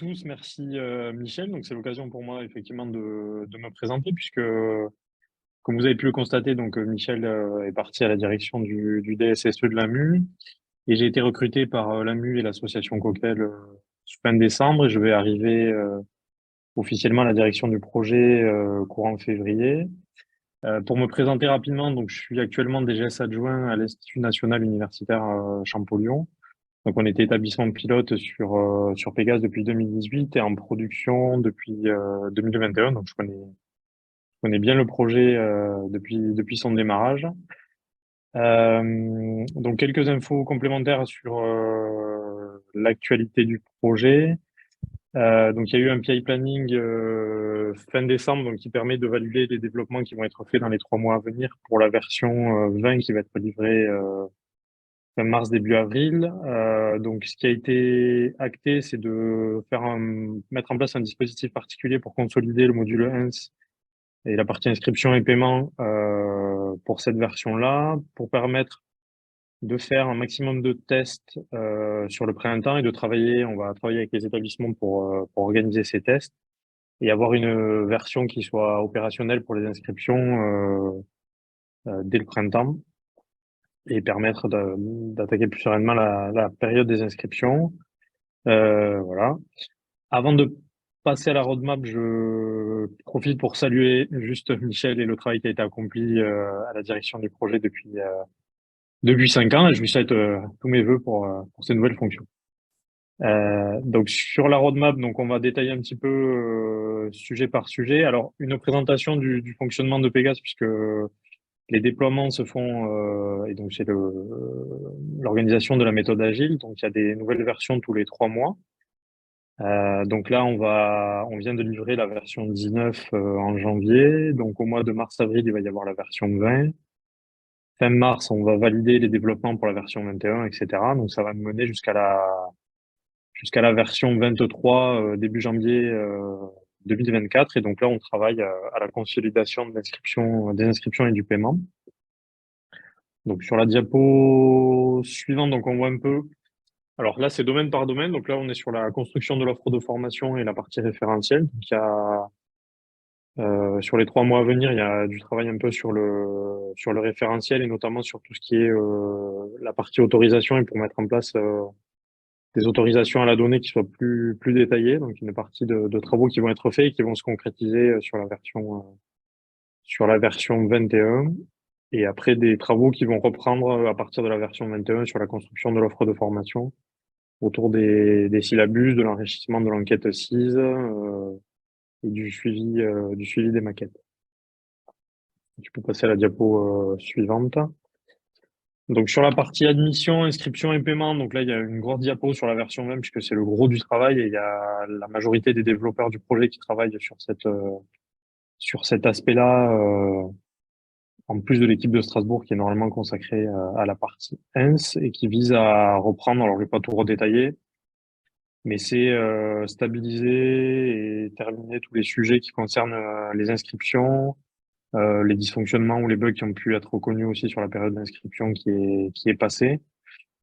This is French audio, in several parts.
tous, merci Michel. Donc c'est l'occasion pour moi effectivement de me présenter puisque comme vous avez pu le constater, donc Michel est parti à la direction du DSSE de l'AMU et j'ai été recruté par l'AMU et l'association Coquel fin décembre et je vais arriver officiellement à la direction du projet courant février. Pour me présenter rapidement, donc je suis actuellement DGS adjoint à l'Institut national universitaire Champollion. Donc, on était établissement pilote sur Pégase depuis 2018 et en production depuis 2021. Donc, je connais bien le projet depuis son démarrage. Donc, quelques infos complémentaires sur l'actualité du projet. Donc, il y a eu un PI planning fin décembre donc, qui permet de valider les développements qui vont être faits dans les 3 mois à venir pour la version 20 qui va être livrée fin mars, début avril. Donc, ce qui a été acté, c'est de mettre en place un dispositif particulier pour consolider le module ENS et la partie inscription et paiement pour cette version-là, pour permettre de faire un maximum de tests sur le printemps et on va travailler avec les établissements pour organiser ces tests et avoir une version qui soit opérationnelle pour les inscriptions dès le printemps et permettre d'attaquer plus sereinement la période des inscriptions. Voilà. Avant de passer à la roadmap, je profite pour saluer juste Michel et le travail qui a été accompli à la direction du projet depuis 5 ans et je lui souhaite tous mes vœux pour ces nouvelles fonctions. Donc sur la roadmap, donc on va détailler un petit peu sujet par sujet. Alors une présentation du fonctionnement de Pégase puisque les déploiements se font, et donc c'est l'organisation de la méthode agile. Donc il y a des nouvelles versions tous les 3 mois. Donc là, on vient de livrer la version 19 en janvier. Donc au mois de mars-avril, il va y avoir la version 20. Fin mars, on va valider les développements pour la version 21, etc. Donc ça va nous mener jusqu'à la version 23 début janvier 2024. Et donc là, on travaille à la consolidation des inscriptions et du paiement. Donc sur la diapo suivante, donc on voit un peu. Alors là, c'est domaine par domaine. Donc là, on est sur la construction de l'offre de formation et la partie référentielle. Donc il y a sur les 3 mois à venir, il y a du travail un peu sur le référentiel et notamment sur tout ce qui est la partie autorisation et pour mettre en place des autorisations à la donnée qui soient plus détaillées. Donc une partie de travaux qui vont être faits et qui vont se concrétiser sur la version 21. Et après, des travaux qui vont reprendre à partir de la version 21 sur la construction de l'offre de formation autour des syllabus, de l'enrichissement de l'enquête CISE et du suivi des maquettes. Tu peux passer à la diapo suivante. Donc sur la partie admission, inscription et paiement, donc là il y a une grosse diapo sur la version 20 puisque c'est le gros du travail et il y a la majorité des développeurs du projet qui travaillent sur cet aspect-là, en plus de l'équipe de Strasbourg qui est normalement consacrée à la partie ENS et qui vise à reprendre, alors je vais pas tout redétailler, mais c'est stabiliser et terminer tous les sujets qui concernent les inscriptions, les dysfonctionnements ou les bugs qui ont pu être reconnus aussi sur la période d'inscription qui est passée,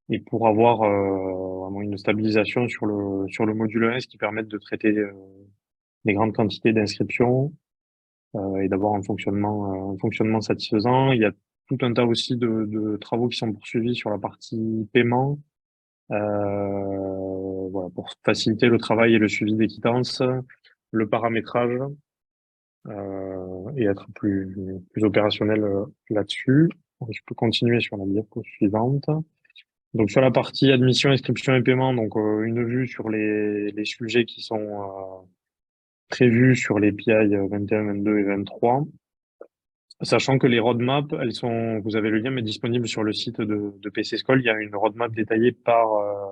et pour avoir vraiment une stabilisation sur le module ES qui permette de traiter des grandes quantités d'inscriptions et d'avoir un fonctionnement satisfaisant. Il y a tout un tas aussi de travaux qui sont poursuivis sur la partie paiement, voilà, pour faciliter le travail et le suivi des quittances, le paramétrage et être plus opérationnel là-dessus. Je peux continuer sur la diapo suivante. Donc sur la partie admission, inscription et paiement, donc une vue sur les sujets qui sont prévus sur les PI 21, 22 et 23. Sachant que les roadmaps, vous avez le lien, mais disponible sur le site de PC School. Il y a une roadmap détaillée par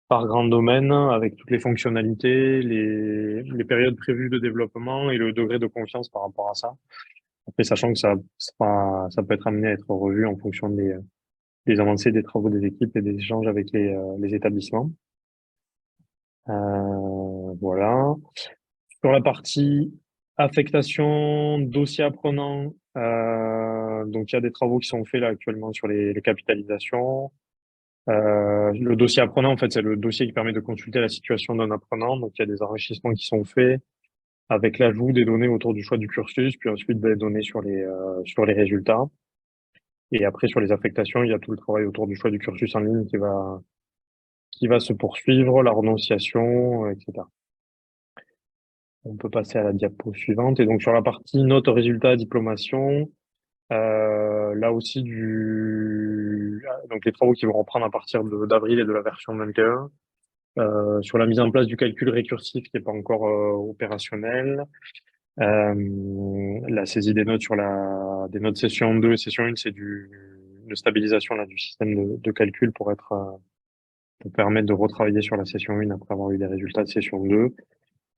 grand domaine avec toutes les fonctionnalités, les périodes prévues de développement et le degré de confiance par rapport à ça. Après, sachant que ça peut être amené à être revu en fonction des avancées des travaux des équipes et des échanges avec les établissements. Voilà. Sur la partie affectation, dossier apprenant, donc il y a des travaux qui sont faits là actuellement sur les capitalisations. Le dossier apprenant, en fait, c'est le dossier qui permet de consulter la situation d'un apprenant. Donc, il y a des enrichissements qui sont faits avec l'ajout des données autour du choix du cursus, puis ensuite des données sur les résultats. Et après, sur les affectations, il y a tout le travail autour du choix du cursus en ligne qui va se poursuivre, la renonciation, etc. On peut passer à la diapo suivante. Et donc, sur la partie notes, résultats, diplomation, là aussi, donc les travaux qui vont reprendre à partir d'avril et de la version 21, sur la mise en place du calcul récursif qui n'est pas encore opérationnel, la saisie des notes des notes session 2 et session 1, c'est de stabilisation là, du système de calcul pour permettre de retravailler sur la session 1 après avoir eu des résultats de session 2.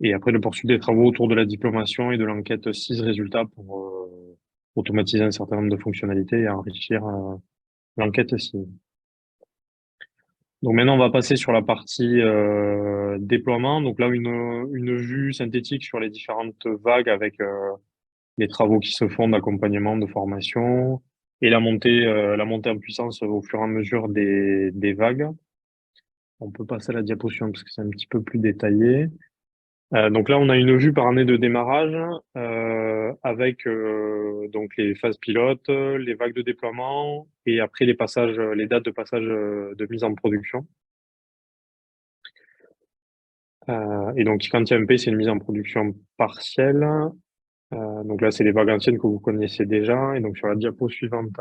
Et après, de poursuivre des travaux autour de la diplomation et de l'enquête 6 résultats pour automatiser un certain nombre de fonctionnalités et enrichir l'enquête 6. Donc maintenant, on va passer sur la partie déploiement. Donc là, une vue synthétique sur les différentes vagues avec les travaux qui se font d'accompagnement, de formation et la montée en puissance au fur et à mesure des vagues. On peut passer à la diapo suivante parce que c'est un petit peu plus détaillé. Donc là, on a une vue par année de démarrage avec donc les phases pilotes, les vagues de déploiement et après les passages, les dates de passage de mise en production. Et donc quand il y a un P, c'est une mise en production partielle. Donc là, c'est les vagues anciennes que vous connaissez déjà. Et donc sur la diapo suivante,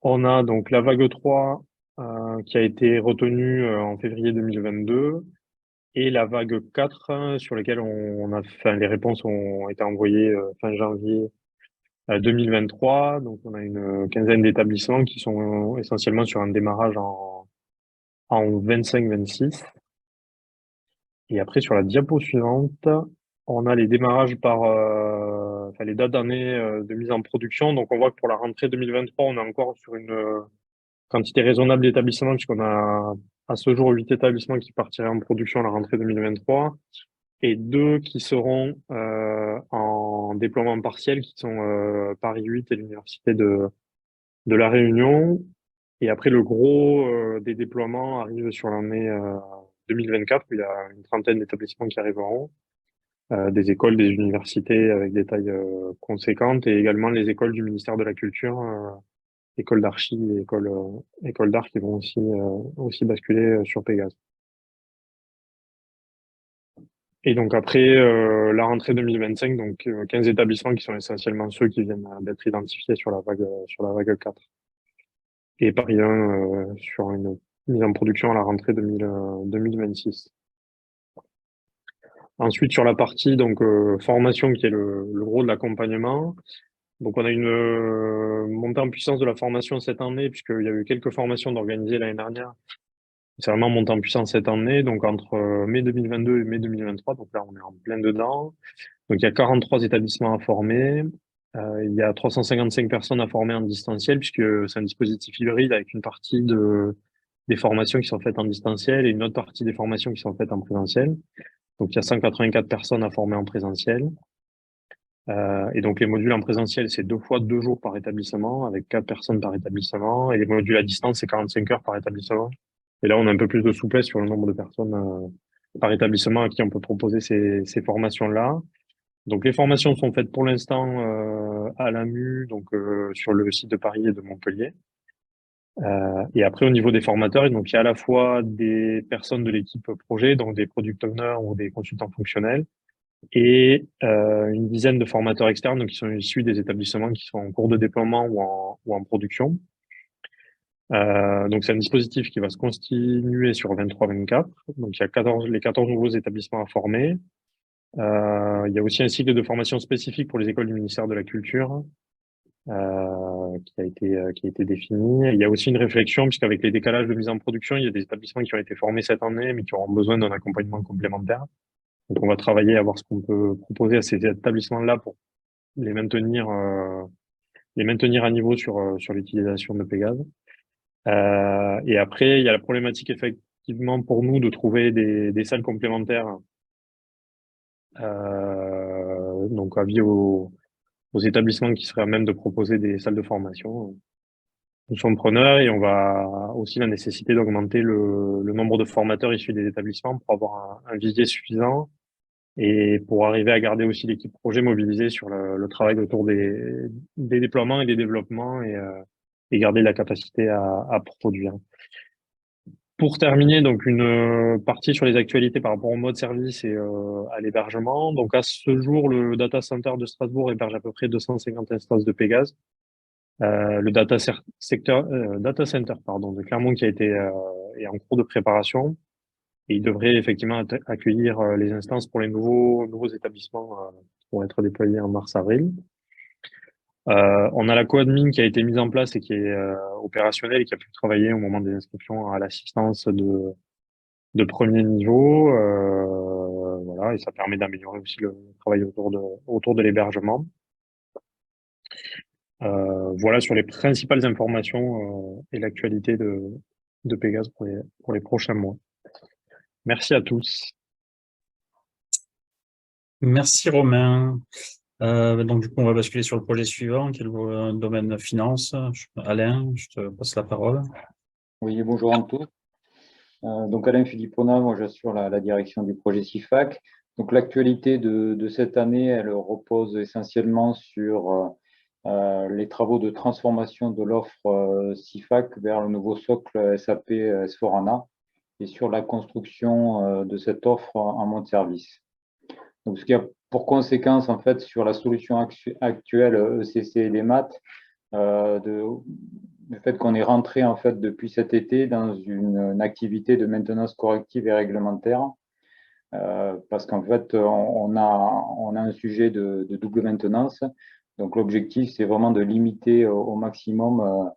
on a donc la vague 3 qui a été retenue en février 2022. Et la vague 4, sur laquelle enfin, les réponses ont été envoyées fin janvier 2023. Donc, on a une quinzaine d'établissements qui sont essentiellement sur un démarrage en 25-26. Et après, sur la diapo suivante, on a les démarrages enfin, les dates d'année de mise en production. Donc, on voit que pour la rentrée 2023, on est encore sur une quantité raisonnable d'établissements, puisqu'on a à ce jour 8 établissements qui partiraient en production à la rentrée 2023. Et deux qui seront en déploiement partiel, qui sont Paris 8 et l'Université de La Réunion. Et après, le gros des déploiements arrive sur l'année 2024, où il y a une trentaine d'établissements qui arriveront, des écoles, des universités avec des tailles conséquentes, et également les écoles du ministère de la Culture, écoles d'archi et écoles d'art qui vont aussi basculer sur Pégase. Et donc après la rentrée 2025, donc 15 établissements qui sont essentiellement ceux qui viennent d'être identifiés sur la vague 4. Et Paris 1 sur une mise en production à la rentrée 2026. Ensuite sur la partie donc formation qui est le gros de l'accompagnement. Donc on a une montée en puissance de la formation cette année puisqu'il y a eu quelques formations d'organiser l'année dernière. C'est vraiment monté en puissance cette année, donc entre mai 2022 et mai 2023. Donc là on est en plein dedans. Donc, il y a 43 établissements à former. Il y a 355 personnes à former en distanciel, puisque c'est un dispositif hybride avec une partie des formations qui sont faites en distanciel et une autre partie des formations qui sont faites en présentiel. Donc, il y a 184 personnes à former en présentiel. Et donc, les modules en présentiel, c'est 2 fois 2 jours par établissement, avec 4 personnes par établissement. Et les modules à distance, c'est 45 heures par établissement. Et là, on a un peu plus de souplesse sur le nombre de personnes par établissement à qui on peut proposer ces formations-là. Donc les formations sont faites pour l'instant à l'AMU, donc sur le site de Paris et de Montpellier. Et après au niveau des formateurs, donc il y a à la fois des personnes de l'équipe projet, donc des product owners ou des consultants fonctionnels, et une dizaine de formateurs externes donc, qui sont issus des établissements qui sont en cours de déploiement ou en production. Donc c'est un dispositif qui va se continuer sur 23-24. Donc il y a les 14 nouveaux établissements à former. Il y a aussi un cycle de formation spécifique pour les écoles du ministère de la Culture qui a été défini. Il y a aussi une réflexion, puisqu'avec les décalages de mise en production, il y a des établissements qui ont été formés cette année, mais qui auront besoin d'un accompagnement complémentaire. Donc, on va travailler à voir ce qu'on peut proposer à ces établissements-là pour les maintenir à niveau sur l'utilisation de Pégase. Et après, il y a la problématique effectivement pour nous de trouver des salles complémentaires. Donc, avis aux établissements qui seraient à même de proposer des salles de formation. nous sommes preneurs et on va aussi la nécessité d'augmenter le nombre de formateurs issus des établissements pour avoir un visier suffisant et pour arriver à garder aussi l'équipe projet mobilisée sur le travail autour des déploiements et des développements et garder la capacité à produire. Pour terminer, donc une partie sur les actualités par rapport au mode service et à l'hébergement. Donc à ce jour, le data center de Strasbourg héberge à peu près 250 instances de Pégase. Le data center pardon, de Clermont qui est en cours de préparation et il devrait effectivement accueillir les instances pour les nouveaux établissements pour être déployés en mars-avril. On a la co-admin qui a été mise en place et qui est opérationnelle et qui a pu travailler au moment des inscriptions à l'assistance de premier niveau. Voilà, et ça permet d'améliorer aussi le travail autour de l'hébergement. Voilà sur les principales informations et l'actualité de Pégase pour les prochains mois. Merci à tous. Merci Romain. Donc du coup, on va basculer sur le projet suivant, qui est le domaine finance. Alain, je te passe la parole. Oui, bonjour à tous. Donc Alain Philippona, moi j'assure la direction du projet CIFAC. Donc l'actualité de cette année, elle repose essentiellement sur les travaux de transformation de l'offre CIFAC vers le nouveau socle SAP S4HANA et sur la construction de cette offre en mode service. Donc ce qui a pour conséquence en fait sur la solution actuelle ECC et les maths, le fait qu'on est rentré en fait depuis cet été dans une activité de maintenance corrective et réglementaire, parce qu'en fait on a un sujet de double maintenance. Donc l'objectif c'est vraiment de limiter au maximum,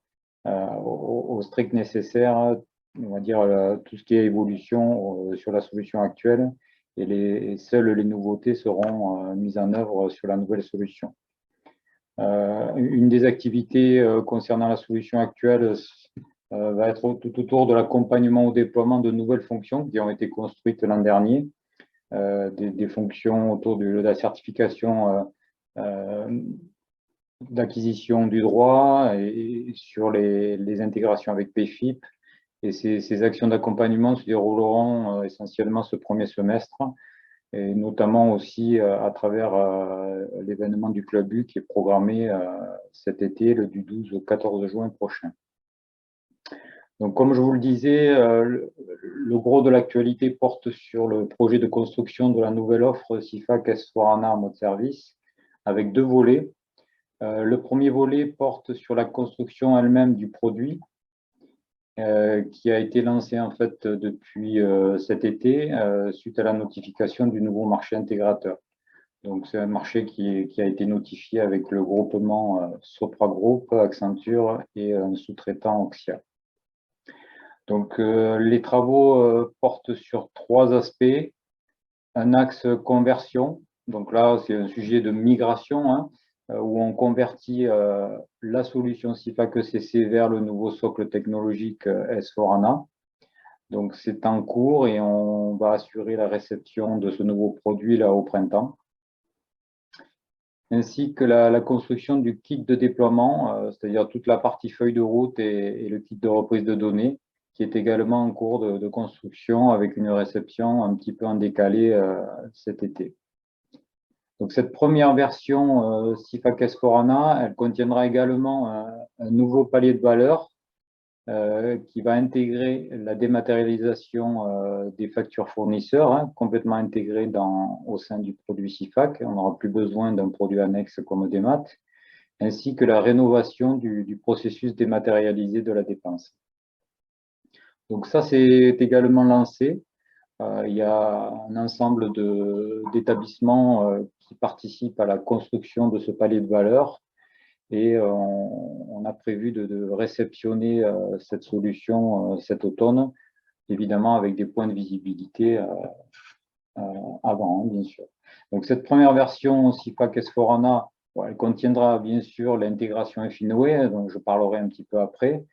au strict nécessaire, on va dire tout ce qui est évolution sur la solution actuelle, et seules les nouveautés seront mises en œuvre sur la nouvelle solution. Une des activités concernant la solution actuelle va être tout autour de l'accompagnement au déploiement de nouvelles fonctions qui ont été construites l'an dernier, des fonctions autour de la certification d'acquisition du droit et sur les intégrations avec PFIP. Et ces actions d'accompagnement se dérouleront essentiellement ce premier semestre, et notamment aussi à travers l'événement du Club U qui est programmé cet été, du 12 au 14 juin prochain. Donc, comme je vous le disais, le gros de l'actualité porte sur le projet de construction de la nouvelle offre CIFAC S4HANA en mode service, avec deux volets. Le premier volet porte sur la construction elle-même du produit, qui a été lancé en fait depuis cet été suite à la notification du nouveau marché intégrateur. Donc c'est un marché qui a été notifié avec le groupement Sopra Group, Accenture et un sous-traitant Oxia. Donc les travaux portent sur trois aspects. Un axe conversion, donc là c'est un sujet de migration, hein, où on convertit la solution CIFAC ECC vers le nouveau socle technologique S4HANA. Donc c'est en cours et on va assurer la réception de ce nouveau produit là au printemps. Ainsi que la construction du kit de déploiement, c'est-à-dire toute la partie feuille de route et le kit de reprise de données, qui est également en cours de construction avec une réception un petit peu en décalé cet été. Donc cette première version CIFAC S4HANA, elle contiendra également un nouveau palier de valeur qui va intégrer la dématérialisation des factures fournisseurs, hein, complètement intégrée au sein du produit CIFAC. On n'aura plus besoin d'un produit annexe comme des maths, ainsi que la rénovation du processus dématérialisé de la dépense. Donc ça, c'est également lancé. Il y a un ensemble d'établissements qui participent à la construction de ce palier de valeur et on a prévu de réceptionner cette solution cet automne, évidemment avec des points de visibilité avant, hein, bien sûr. Donc cette première version CIFAC S4HANA, elle contiendra bien sûr l'intégration FINOE, dont je parlerai un petit peu après,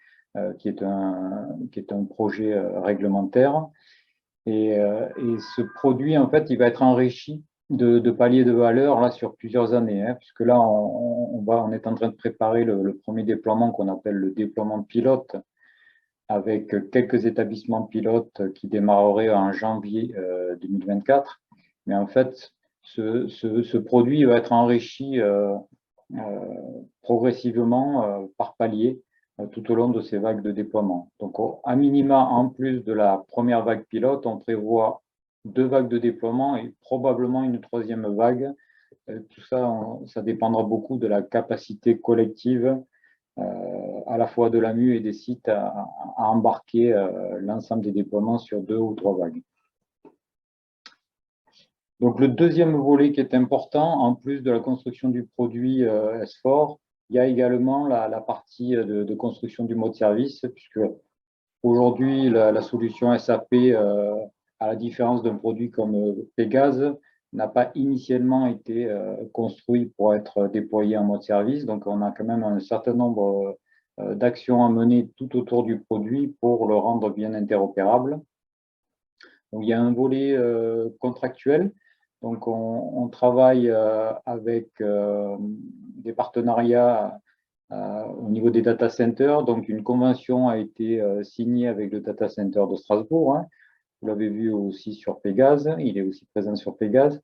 qui est un projet réglementaire. Et ce produit, en fait, il va être enrichi de paliers de valeur là sur plusieurs années, hein, puisque là, on est en train de préparer le premier déploiement qu'on appelle le déploiement pilote, avec quelques établissements pilotes qui démarreraient en janvier 2024. Mais en fait, ce produit va être enrichi progressivement par palier tout au long de ces vagues de déploiement. Donc, à minima, en plus de la première vague pilote, on prévoit 2 vagues de déploiement et probablement une 3e vague. Tout ça, ça dépendra beaucoup de la capacité collective à la fois de l'AMU et des sites à embarquer l'ensemble des déploiements sur 2 ou 3 vagues. Donc, le deuxième volet qui est important, en plus de la construction du produit S4, il y a également la partie de construction du mode service, puisque aujourd'hui, la solution SAP, à la différence d'un produit comme Pégase, n'a pas initialement été construit pour être déployé en mode service. Donc, on a quand même un certain nombre d'actions à mener tout autour du produit pour le rendre bien interopérable. Donc, il y a un volet contractuel. Donc, on travaille avec des partenariats au niveau des data centers. Donc, une convention a été signée avec le data center de Strasbourg. Hein. Vous l'avez vu aussi sur Pégase. Il est aussi présent sur Pégase.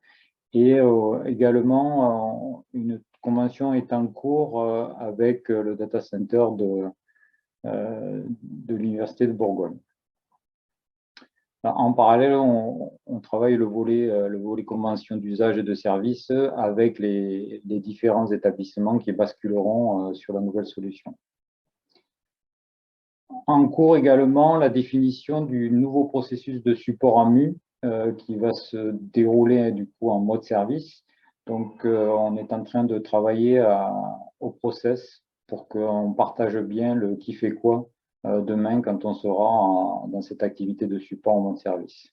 Et également, une convention est en cours avec le data center de l'Université de Bourgogne. En parallèle, on travaille le volet convention d'usage et de service avec les différents établissements qui basculeront sur la nouvelle solution. En cours également, la définition du nouveau processus de support AMU qui va se dérouler du coup en mode service. Donc, on est en train de travailler au process pour qu'on partage bien le qui fait quoi demain quand on sera dans cette activité de support en mode service.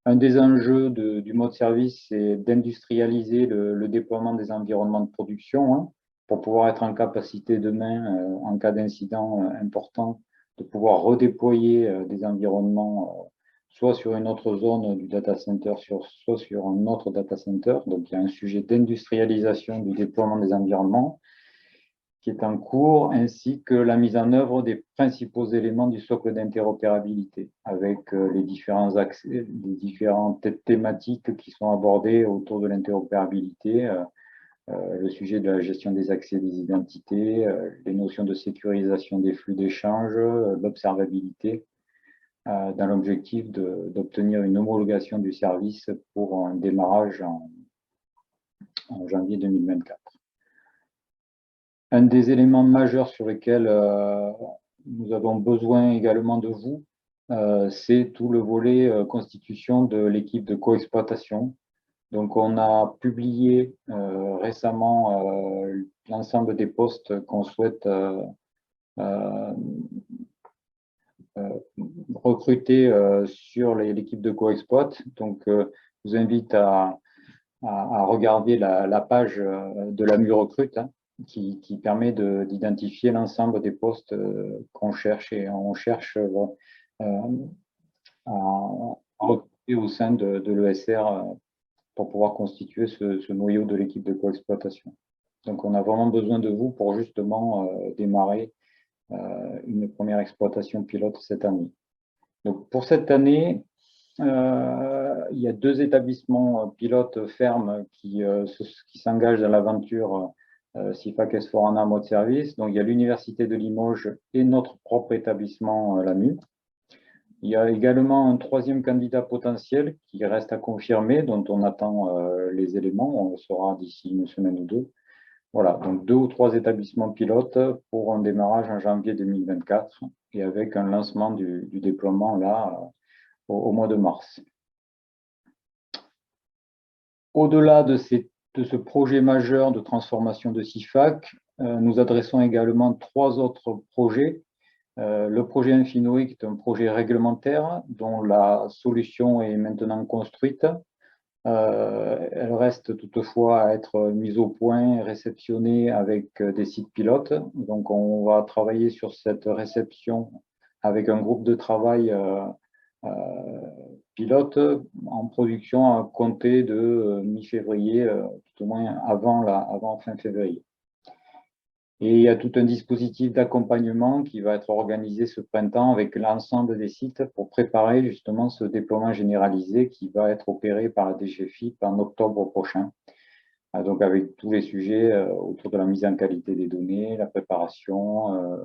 Un des enjeux du mode service, c'est d'industrialiser le déploiement des environnements de production hein, pour pouvoir être en capacité demain, en cas d'incident important, de pouvoir redéployer des environnements soit sur une autre zone du data center, soit sur un autre data center. Donc, il y a un sujet d'industrialisation du déploiement des environnements qui est en cours, ainsi que la mise en œuvre des principaux éléments du socle d'interopérabilité, avec les différentes thématiques qui sont abordées autour de l'interopérabilité, le sujet de la gestion des accès et des identités, les notions de sécurisation des flux d'échange, l'observabilité, dans l'objectif d'obtenir une homologation du service pour un démarrage en janvier 2024. Un des éléments majeurs sur lesquels nous avons besoin également de vous, c'est tout le volet constitution de l'équipe de coexploitation. Donc, on a publié récemment l'ensemble des postes qu'on souhaite recruter sur l'équipe de coexploit. Donc, je vous invite à regarder la page de l'AMU Recrute, hein, qui permet d'identifier l'ensemble des postes qu'on cherche et on cherche à recruter au sein de l'ESR pour pouvoir constituer ce noyau de l'équipe de coexploitation. Donc, on a vraiment besoin de vous pour justement démarrer une première exploitation pilote cette année. Donc, pour cette année, il y a 2 établissements pilotes fermes qui s'engagent dans l'aventure CIFAC S4HANA mode service. Donc, il y a l'Université de Limoges et notre propre établissement, l'AMU. Il y a également un 3e candidat potentiel qui reste à confirmer, dont on attend les éléments. On le saura d'ici une semaine ou 2. Voilà, donc 2 ou 3 établissements pilotes pour un démarrage en janvier 2024 et avec un lancement du déploiement là au mois de mars. Au-delà de ce projet majeur de transformation de CIFAC, nous adressons également 3 autres projets. Le projet Infinoe, qui est un projet réglementaire dont la solution est maintenant construite. Elle reste toutefois à être mise au point et réceptionnée avec des sites pilotes. Donc, on va travailler sur cette réception avec un groupe de travail pilote en production à compter de mi-février, tout au moins avant fin février. Et il y a tout un dispositif d'accompagnement qui va être organisé ce printemps avec l'ensemble des sites pour préparer justement ce déploiement généralisé qui va être opéré par la DGFiP en octobre prochain. Donc avec tous les sujets autour de la mise en qualité des données, la préparation,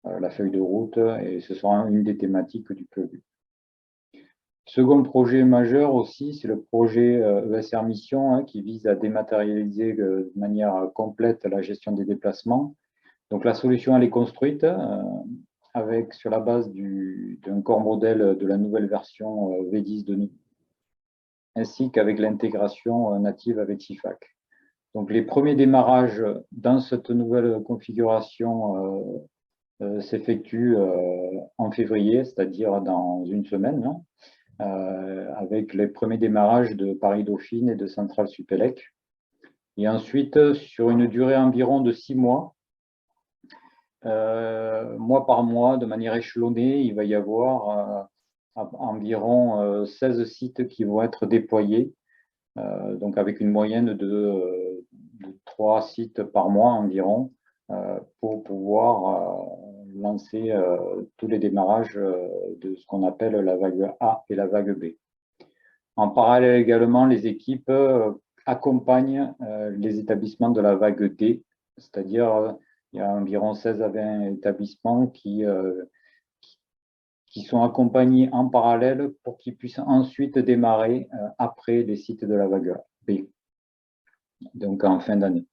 la feuille de route, et ce sera une des thématiques du PEVU. Second projet majeur aussi, c'est le projet ESR Mission qui vise à dématérialiser de manière complète la gestion des déplacements. Donc la solution elle est construite avec sur la base d'un corps modèle de la nouvelle version V10 de nous, ainsi qu'avec l'intégration native avec SIFAC. Donc les premiers démarrages dans cette nouvelle configuration s'effectuent en février, c'est-à-dire dans une semaine, hein, avec les premiers démarrages de Paris-Dauphine et de Centrale Supélec. Et ensuite, sur une durée environ de 6 mois, mois par mois, de manière échelonnée, il va y avoir environ 16 sites qui vont être déployés, donc avec une moyenne de 3 sites par mois environ, pour pouvoir lancer tous les démarrages de ce qu'on appelle la vague A et la vague B. En parallèle également, les équipes accompagnent les établissements de la vague D, c'est-à-dire il y a environ 16 à 20 établissements qui sont accompagnés en parallèle pour qu'ils puissent ensuite démarrer après les sites de la vague B, donc en fin d'année.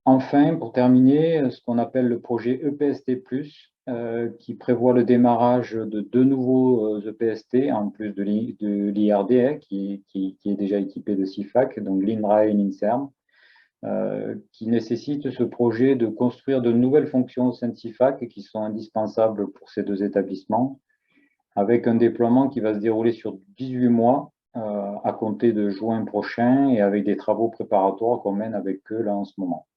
Enfin, pour terminer, ce qu'on appelle le projet EPST+, qui prévoit le démarrage de 2 nouveaux EPST, en plus de l'IRD, qui est déjà équipé de SIFAC, donc l'INRA et l'INSERM, qui nécessite ce projet de construire de nouvelles fonctions au sein de SIFAC qui sont indispensables pour ces 2 établissements, avec un déploiement qui va se dérouler sur 18 mois, à compter de juin prochain, et avec des travaux préparatoires qu'on mène avec eux là en ce moment.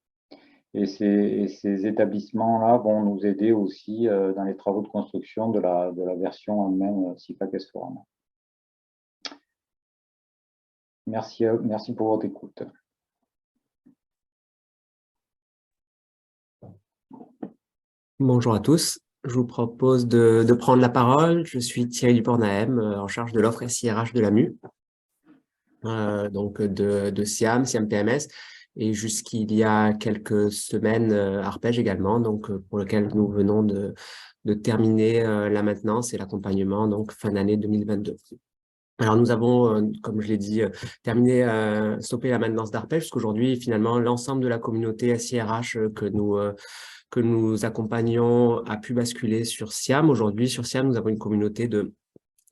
Et ces établissements-là vont nous aider aussi dans les travaux de construction de la version en main SIFAC S/4HANA. Merci pour votre écoute. Bonjour à tous. Je vous propose de prendre la parole. Je suis Thierry Duport-Nahem, en charge de l'offre SIRH de l'AMU, donc de SIAM PMS, et jusqu'il y a quelques semaines, Arpège également, donc pour lequel nous venons de terminer la maintenance et l'accompagnement, donc fin d'année 2022. Alors nous avons, comme je l'ai dit, terminé, stoppé la maintenance d'Arpège, puisqu'aujourd'hui, finalement, l'ensemble de la communauté SIRH que nous accompagnons a pu basculer sur SIAM. Aujourd'hui, sur SIAM, nous avons une communauté de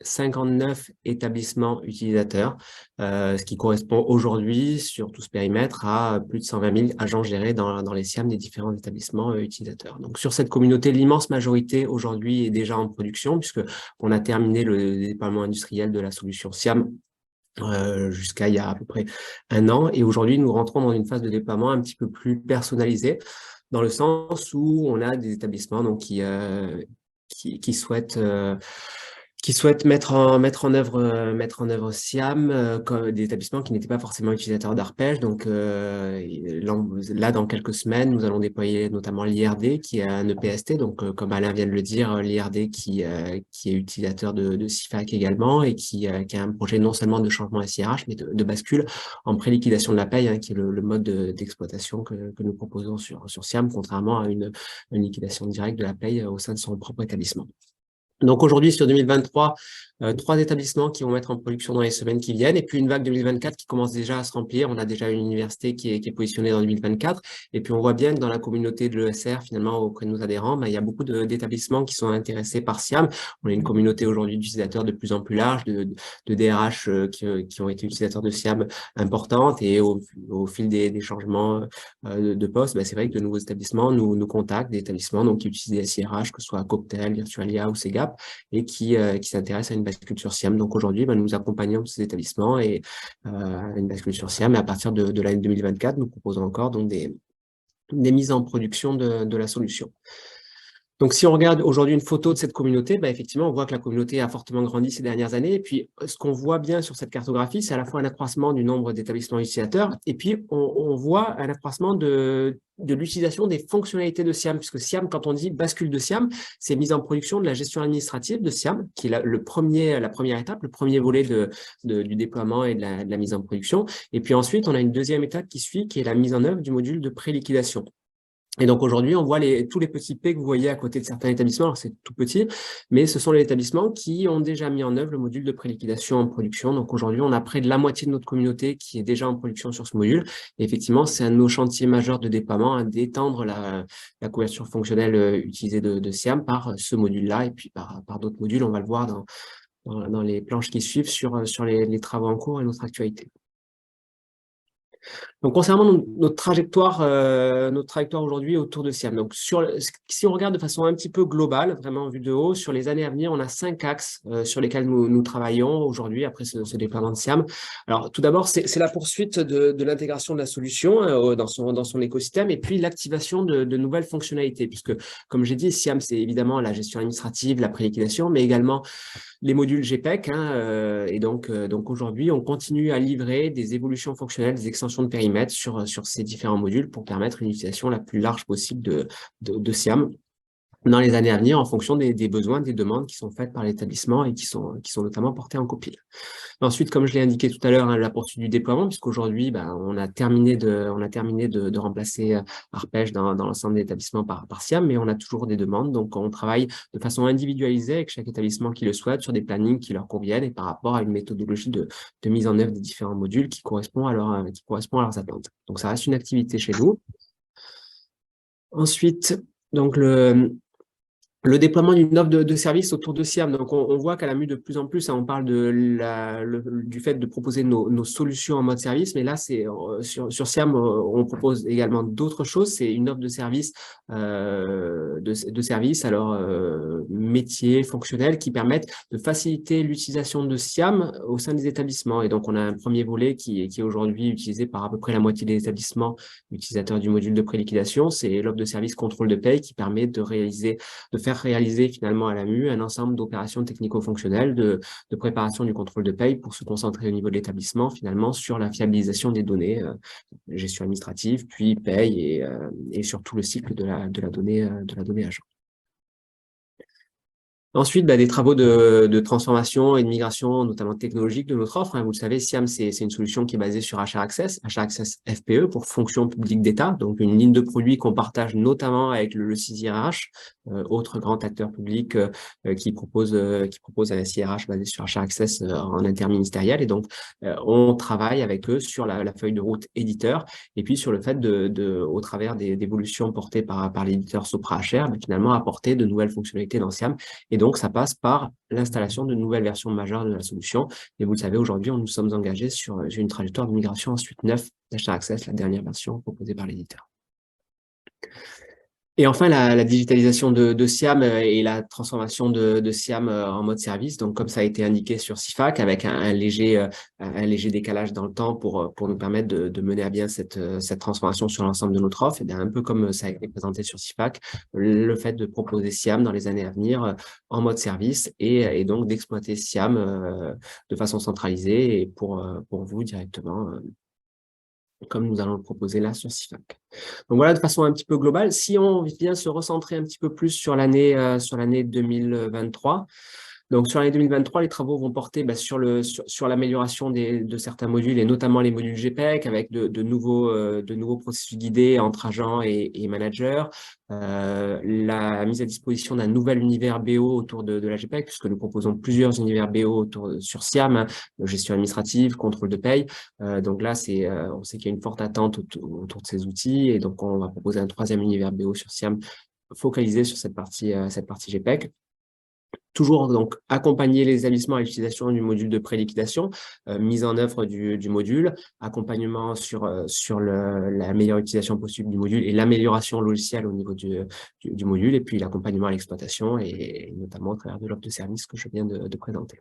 59 établissements utilisateurs, ce qui correspond aujourd'hui, sur tout ce périmètre, à plus de 120 000 agents gérés dans les SIAM des différents établissements utilisateurs. Donc, sur cette communauté, l'immense majorité aujourd'hui est déjà en production, puisqu'on a terminé le déploiement industriel de la solution SIAM jusqu'à il y a à peu près 1 an. Et aujourd'hui, nous rentrons dans une phase de déploiement un petit peu plus personnalisée, dans le sens où on a des établissements donc, qui souhaitent mettre en œuvre SIAM, des établissements qui n'étaient pas forcément utilisateurs d'Arpège. Donc là, dans quelques semaines, nous allons déployer notamment l'IRD, qui est un EPST. Donc comme Alain vient de le dire, l'IRD qui est utilisateur de SIFAC également, et qui a un projet non seulement de changement SIRH, mais de bascule en pré-liquidation de la paye, hein, qui est le mode d'exploitation que nous proposons sur SIAM, contrairement à une liquidation directe de la paye au sein de son propre établissement. Donc aujourd'hui, sur 2023, 3 établissements qui vont mettre en production dans les semaines qui viennent, et puis une vague 2024 qui commence déjà à se remplir. On a déjà une université qui est positionnée dans 2024, et puis on voit bien que dans la communauté de l'ESR, finalement, auprès de nos adhérents, il y a beaucoup d'établissements qui sont intéressés par SIAM. On a une communauté aujourd'hui d'utilisateurs de plus en plus large, de DRH qui ont été utilisateurs de SIAM importantes, et au fil des changements de poste, c'est vrai que de nouveaux établissements nous contactent, des établissements donc, qui utilisent des SIRH, que ce soit Cocktail, Virtualia ou Segap, et qui s'intéressent à une bascule sur SIAM. Donc aujourd'hui, nous accompagnons ces établissements et une bascule sur SIAM, et à partir de l'année 2024, nous proposons encore donc des mises en production de la solution. Donc, si on regarde aujourd'hui une photo de cette communauté, effectivement, on voit que la communauté a fortement grandi ces dernières années. Et puis, ce qu'on voit bien sur cette cartographie, c'est à la fois un accroissement du nombre d'établissements utilisateurs, et puis on voit un accroissement de l'utilisation des fonctionnalités de SIAM, puisque SIAM, quand on dit bascule de SIAM, c'est mise en production de la gestion administrative de SIAM, qui est la première étape, le premier volet du déploiement et de la mise en production. Et puis ensuite, on a une deuxième étape qui suit, qui est la mise en œuvre du module de pré-liquidation. Et donc aujourd'hui, on voit tous les petits P que vous voyez à côté de certains établissements. Alors c'est tout petit, mais ce sont les établissements qui ont déjà mis en œuvre le module de préliquidation en production. Donc aujourd'hui, on a près de la moitié de notre communauté qui est déjà en production sur ce module. Et effectivement, c'est un de nos chantiers majeurs de déploiement, d'étendre la couverture fonctionnelle utilisée de SIAM par ce module-là et puis par d'autres modules. On va le voir dans les planches qui suivent sur les travaux en cours et notre actualité. Donc, concernant notre trajectoire aujourd'hui autour de SIAM. Donc, si on regarde de façon un petit peu globale, vraiment vue de haut, sur les années à venir, on a 5 axes sur lesquels nous travaillons aujourd'hui après ce déploiement de SIAM. Alors, tout d'abord, c'est la poursuite de l'intégration de la solution dans son écosystème et puis l'activation de nouvelles fonctionnalités, puisque, comme j'ai dit, SIAM, c'est évidemment la gestion administrative, la préliquidation, mais également les modules GPEC. Et donc aujourd'hui, on continue à livrer des évolutions fonctionnelles, des extensions de périmètre sur ces différents modules pour permettre une utilisation la plus large possible de SIAM dans les années à venir en fonction des besoins, des demandes qui sont faites par l'établissement et qui sont notamment portées en copie. Ensuite, comme je l'ai indiqué tout à l'heure, la poursuite du déploiement, puisqu'aujourd'hui, on a terminé de remplacer Arpège dans l'ensemble des établissements par SIAM, mais on a toujours des demandes. Donc, on travaille de façon individualisée avec chaque établissement qui le souhaite sur des plannings qui leur conviennent et par rapport à une méthodologie de mise en œuvre des différents modules qui correspond à leurs attentes. Donc, ça reste une activité chez nous. Ensuite, donc le déploiement d'une offre de service autour de SIAM. Donc, on voit qu'à la MU de plus en plus, on parle du fait de proposer nos solutions en mode service, mais là, c'est sur SIAM, on propose également d'autres choses. C'est une offre de service, métier, fonctionnel, qui permettent de faciliter l'utilisation de SIAM au sein des établissements. Et donc, on a un premier volet qui est aujourd'hui utilisé par à peu près la moitié des établissements utilisateurs du module de préliquidation. C'est l'offre de service contrôle de paye qui permet de faire réaliser finalement à la MU un ensemble d'opérations technico-fonctionnelles de préparation du contrôle de paye pour se concentrer au niveau de l'établissement finalement sur la fiabilisation des données, gestion administrative, puis paye et sur tout le cycle de la donnée agent. Ensuite, des travaux de transformation et de migration, notamment technologique de notre offre. Vous le savez, SIAM, c'est une solution qui est basée sur HR Access FPE pour fonction publique d'État, donc une ligne de produits qu'on partage notamment avec le CIRH, autre grand acteur public qui propose un CIRH basé sur HR Access en interministériel. Et donc, on travaille avec eux sur la feuille de route éditeur et puis sur le fait au travers des évolutions portées par l'éditeur Sopra HR, finalement apporter de nouvelles fonctionnalités dans SIAM. Et donc, ça passe par l'installation de nouvelles versions majeures de la solution. Et vous le savez, aujourd'hui, nous sommes engagés sur une trajectoire de migration en suite 9 d'HR Access, la dernière version proposée par l'éditeur. Et enfin, la digitalisation de SIAM et la transformation de SIAM en mode service. Donc, comme ça a été indiqué sur CIFAC, avec un léger décalage dans le temps pour nous permettre de mener à bien cette transformation sur l'ensemble de notre offre. Et bien, un peu comme ça a été présenté sur CIFAC, le fait de proposer SIAM dans les années à venir en mode service et donc d'exploiter SIAM de façon centralisée et pour vous directement, comme nous allons le proposer là sur CIFAC. Donc voilà, de façon un petit peu globale, si on vient se recentrer un petit peu plus sur l'année 2023, donc sur l'année 2023, les travaux vont porter sur l'amélioration de certains modules et notamment les modules GPEC avec de nouveaux processus guidés entre agents et managers, la mise à disposition d'un nouvel univers BO autour de la GPEC, puisque nous proposons plusieurs univers BO sur SIAM, gestion administrative, contrôle de paye. Donc là, on sait qu'il y a une forte attente autour de ces outils et donc on va proposer un troisième univers BO sur SIAM focalisé sur cette partie GPEC. Toujours donc accompagner les établissements à l'utilisation du module de préliquidation, mise en œuvre du module, accompagnement sur la meilleure utilisation possible du module et l'amélioration logicielle au niveau du module, et puis l'accompagnement à l'exploitation et notamment à travers de l'offre de service que je viens de présenter.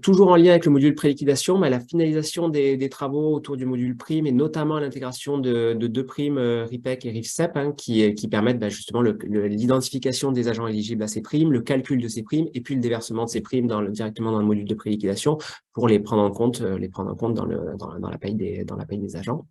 Toujours en lien avec le module pré-liquidation, mais la finalisation des travaux autour du module prime et notamment l'intégration de deux primes, RIPEC et RIFSEP, hein, qui permettent justement l'identification des agents éligibles à ces primes, le calcul de ces primes et puis le déversement de ces primes directement dans le module de pré-liquidation pour les prendre en compte dans la paye des agents.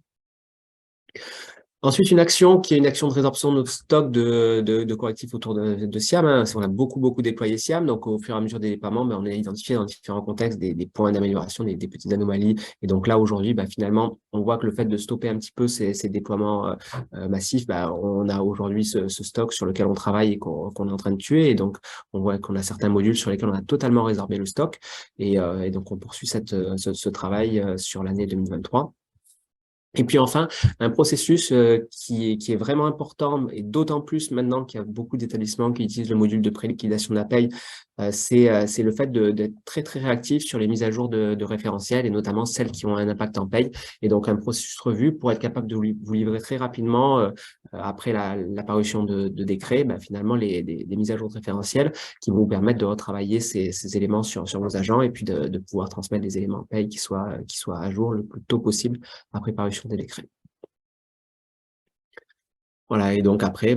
Ensuite, une action qui est une action de résorption de notre stock de correctifs autour de SIAM. Hein. On a beaucoup déployé SIAM, donc au fur et à mesure des déploiements, on a identifié dans différents contextes des points d'amélioration, des petites anomalies. Et donc là, aujourd'hui, finalement, on voit que le fait de stopper un petit peu ces déploiements massifs, on a aujourd'hui ce stock sur lequel on travaille et qu'on est en train de tuer. Et donc, on voit qu'on a certains modules sur lesquels on a totalement résorbé le stock. Et donc, on poursuit ce travail sur l'année 2023. Et puis enfin, un processus qui est vraiment important, et d'autant plus maintenant qu'il y a beaucoup d'établissements qui utilisent le module de pré-liquidation de la paye, c'est le fait d'être très réactif sur les mises à jour de référentiels, et notamment celles qui ont un impact en paye. Et donc un processus revue pour être capable de vous livrer très rapidement, après l'apparition de décrets, finalement des mises à jour de référentiels qui vont vous permettre de retravailler ces éléments sur vos agents, et puis de pouvoir transmettre des éléments en paye qui soient à jour le plus tôt possible après parution des décrets. Voilà, et donc après,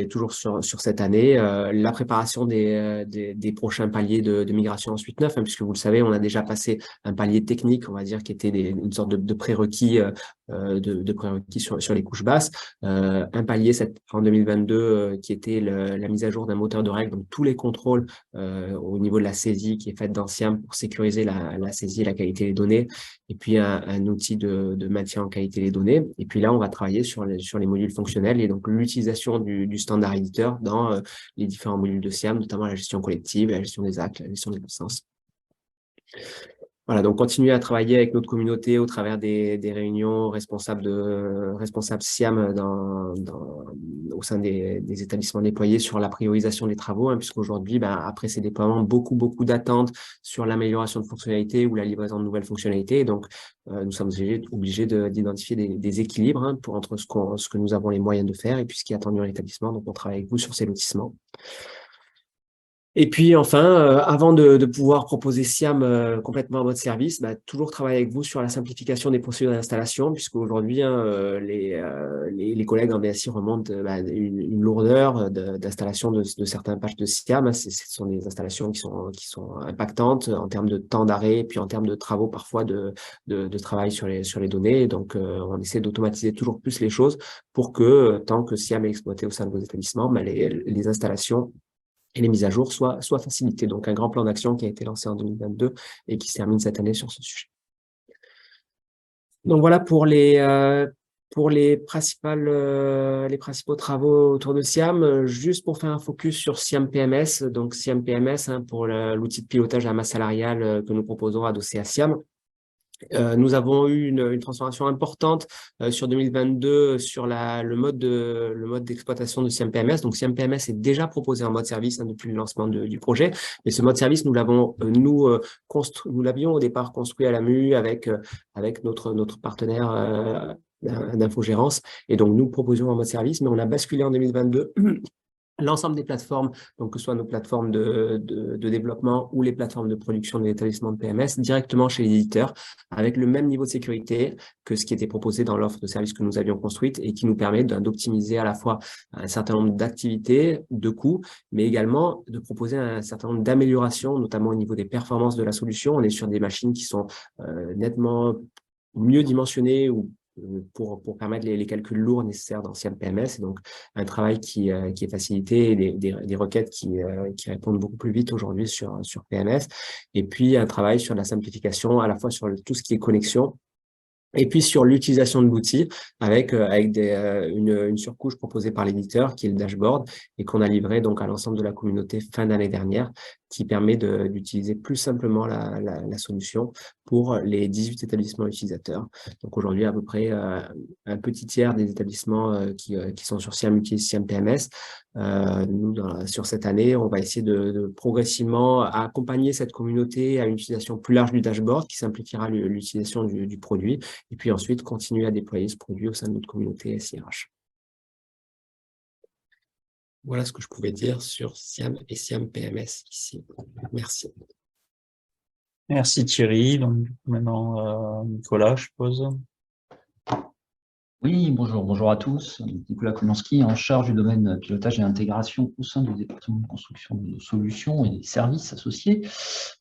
toujours sur cette année, la préparation des prochains paliers de migration en 8.9, hein, puisque vous le savez, on a déjà passé un palier technique, on va dire, qui était une sorte de prérequis, prérequis sur les couches basses, un palier en 2022 qui était la mise à jour d'un moteur de règles, donc tous les contrôles au niveau de la saisie qui est faite dans SIAM pour sécuriser la saisie et la qualité des données, et puis un outil de maintien en qualité des données. Et puis là, on va travailler sur les modules fonctionnels et donc l'utilisation du standard éditeur dans les différents modules de SIAM, notamment la gestion collective, la gestion des actes, la gestion des licences. Voilà, donc continuer à travailler avec notre communauté au travers des réunions responsables SIAM au sein des établissements déployés sur la priorisation des travaux, hein, puisqu'aujourd'hui, après ces déploiements, beaucoup d'attentes sur l'amélioration de fonctionnalités ou la livraison de nouvelles fonctionnalités. Donc, nous sommes obligés d'identifier des équilibres, hein, entre ce que nous avons les moyens de faire et puis ce qui est attendu dans l'établissement. Donc, on travaille avec vous sur ces lotissements. Et puis enfin, avant de pouvoir proposer SIAM complètement en mode service, toujours travailler avec vous sur la simplification des procédures d'installation, puisque aujourd'hui, les collègues en DSI remontent une lourdeur d'installation de certains patchs de SIAM. Ce sont des installations qui sont impactantes en termes de temps d'arrêt, et puis en termes de travaux parfois de travail sur les données. Donc, on essaie d'automatiser toujours plus les choses pour que, tant que SIAM est exploité au sein de vos établissements, les installations et les mises à jour soient facilitées. Donc, un grand plan d'action qui a été lancé en 2022 et qui se termine cette année sur ce sujet. Donc, voilà pour les principaux travaux autour de SIAM. Juste pour faire un focus sur SIAM PMS. Donc, SIAM PMS, hein, pour l'outil de pilotage à la masse salariale que nous proposons adossé à SIAM. Nous avons eu une transformation importante sur 2022 sur le mode d'exploitation de SIAM PMS. Donc, SIAM PMS est déjà proposé en mode service, hein, depuis le lancement du projet. Et ce mode service, nous l'avions au départ construit à l'AMU avec notre partenaire d'infogérance. Et donc, nous proposions en mode service, mais on a basculé en 2022 l'ensemble des plateformes, donc que ce soit nos plateformes de développement ou les plateformes de production de l'établissement de PMS, directement chez l'éditeur, avec le même niveau de sécurité que ce qui était proposé dans l'offre de service que nous avions construite et qui nous permet d'optimiser à la fois un certain nombre d'activités, de coûts, mais également de proposer un certain nombre d'améliorations, notamment au niveau des performances de la solution. On est sur des machines qui sont nettement mieux dimensionnées ou pour permettre les calculs lourds nécessaires dans SIAM PMS. Et donc, un travail qui est facilité, et des requêtes qui répondent beaucoup plus vite aujourd'hui sur PMS. Et puis, un travail sur la simplification, à la fois sur tout ce qui est connexion, et puis sur l'utilisation de l'outil avec une surcouche proposée par l'éditeur qui est le dashboard et qu'on a livré donc à l'ensemble de la communauté fin d'année dernière, qui permet d'utiliser plus simplement la solution pour les 18 établissements utilisateurs. Donc aujourd'hui, à peu près un petit tiers des établissements qui sont sur SIAM utilisent SIAM PMS. Nous, sur cette année, on va essayer de progressivement accompagner cette communauté à une utilisation plus large du dashboard qui simplifiera l'utilisation du produit, et puis ensuite continuer à déployer ce produit au sein de notre communauté SIRH. Voilà ce que je pouvais dire sur SIAM et SIAM PMS ici. Merci. Merci Thierry. Donc, maintenant, Nicolas, je suppose. Oui, bonjour à tous. Nicolas Kolanski, en charge du domaine pilotage et intégration au sein du département de construction de solutions et des services associés.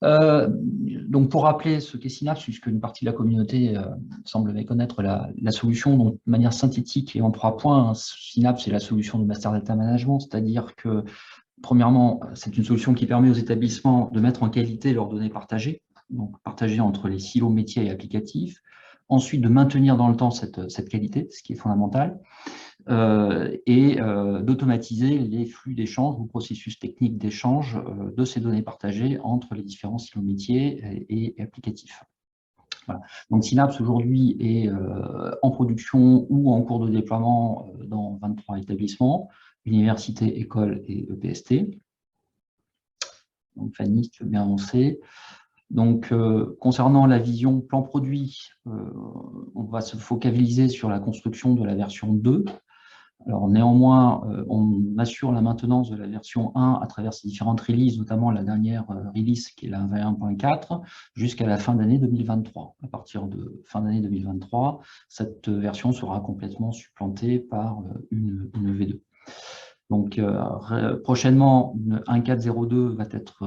Donc, pour rappeler ce qu'est Synapse, puisque une partie de la communauté semble méconnaître la solution, donc de manière synthétique et en 3 points, Synapse est la solution de Master Data Management, c'est-à-dire que, premièrement, c'est une solution qui permet aux établissements de mettre en qualité leurs données partagées, donc partagées entre les silos métiers et applicatifs. Ensuite, de maintenir dans le temps cette qualité, ce qui est fondamental, et d'automatiser les flux d'échange ou processus techniques d'échange de ces données partagées entre les différents silos métiers et applicatifs. Voilà. Donc Synapse aujourd'hui est en production ou en cours de déploiement dans 23 établissements, universités, écoles et EPST. Donc Fanny, tu veux bien avancer. Donc, concernant la vision plan produit, on va se focaliser sur la construction de la version 2. Alors, néanmoins, on assure la maintenance de la version 1 à travers ces différentes releases, notamment la dernière release qui est la 21.4, jusqu'à la fin d'année 2023. À partir de fin d'année 2023, cette version sera complètement supplantée par une V2. Donc, prochainement, 1.4.0.2 va être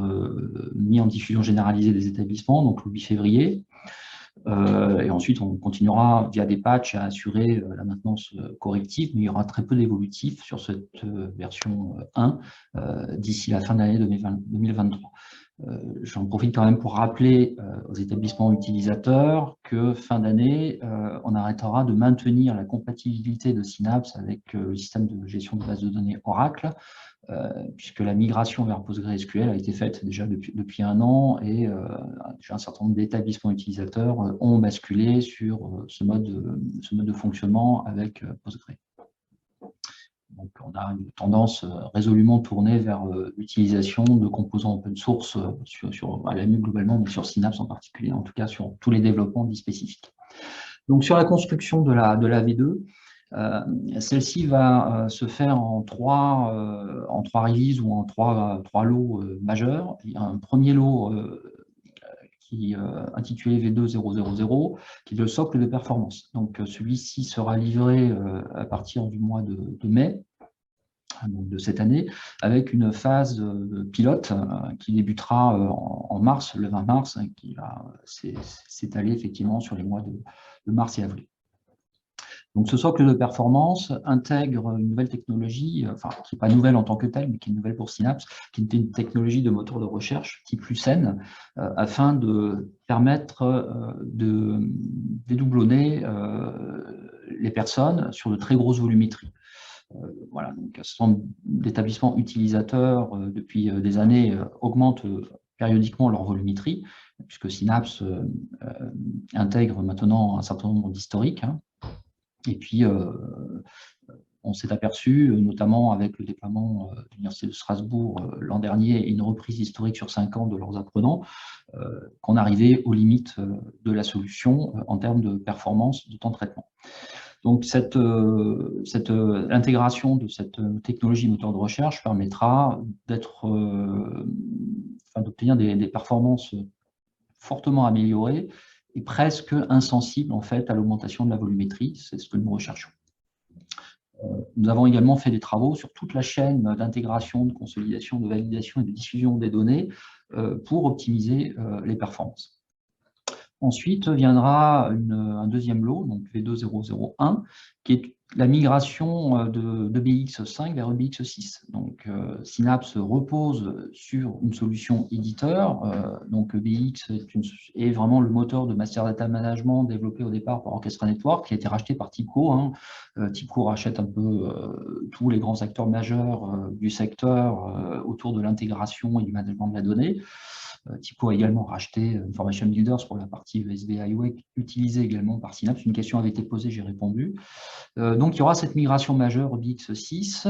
mis en diffusion généralisée des établissements, donc le 8 février. Et ensuite, on continuera via des patchs à assurer la maintenance corrective, mais il y aura très peu d'évolutifs sur cette version 1 d'ici la fin de l'année 2023. J'en profite quand même pour rappeler aux établissements utilisateurs que fin d'année, on arrêtera de maintenir la compatibilité de Synapse avec le système de gestion de base de données Oracle, puisque la migration vers PostgreSQL a été faite déjà depuis 1 an et un certain nombre d'établissements utilisateurs ont basculé sur ce mode de fonctionnement avec Postgre. Donc, on a une tendance résolument tournée vers l'utilisation de composants open source à l'AMU globalement, mais sur Synapse en particulier, en tout cas sur tous les développements dits spécifiques. Donc, sur la construction de la V2, celle-ci va se faire en 3 releases ou en 3 lots majeurs. Il y a un premier lot qui est intitulé V2.0.0.0, qui est le socle de performance. Donc, celui-ci sera livré à partir du mois de mai de cette année, avec une phase pilote qui débutera en mars, le 20 mars, qui va s'étaler effectivement sur les mois de mars et avril. Donc, ce socle de performance intègre une nouvelle technologie, enfin, qui n'est pas nouvelle en tant que telle, mais qui est nouvelle pour Synapse, qui est une technologie de moteur de recherche type Lucene, afin de permettre de dédoublonner les personnes sur de très grosses volumétries. Voilà, donc un certain nombre d'établissements utilisateurs depuis des années augmentent périodiquement leur volumétrie, puisque Synapse intègre maintenant un certain nombre d'historiques. Et puis, on s'est aperçu, notamment avec le déploiement de l'Université de Strasbourg l'an dernier et une reprise historique sur 5 ans de leurs apprenants, qu'on arrivait aux limites de la solution en termes de performance de temps de traitement. Donc, l'intégration de cette technologie moteur de recherche permettra d'obtenir des performances fortement améliorées et presque insensibles en fait à l'augmentation de la volumétrie. C'est ce que nous recherchons. Nous avons également fait des travaux sur toute la chaîne d'intégration, de consolidation, de validation et de diffusion des données pour optimiser les performances. Ensuite viendra un deuxième lot, donc V2.0.0.1, qui est la migration de BX5 vers EBX6. Donc, Synapse repose sur une solution éditeur. Donc, EBX est vraiment le moteur de Master Data Management développé au départ par Orchestra Network, qui a été racheté par TIBCO. TIBCO rachète un peu tous les grands acteurs majeurs du secteur autour de l'intégration et du management de la donnée. TIBCO a également racheté Information Builders pour la partie USB Highway, utilisée également par Synapse. Une question avait été posée, j'ai répondu. Donc, il y aura cette migration majeure BX6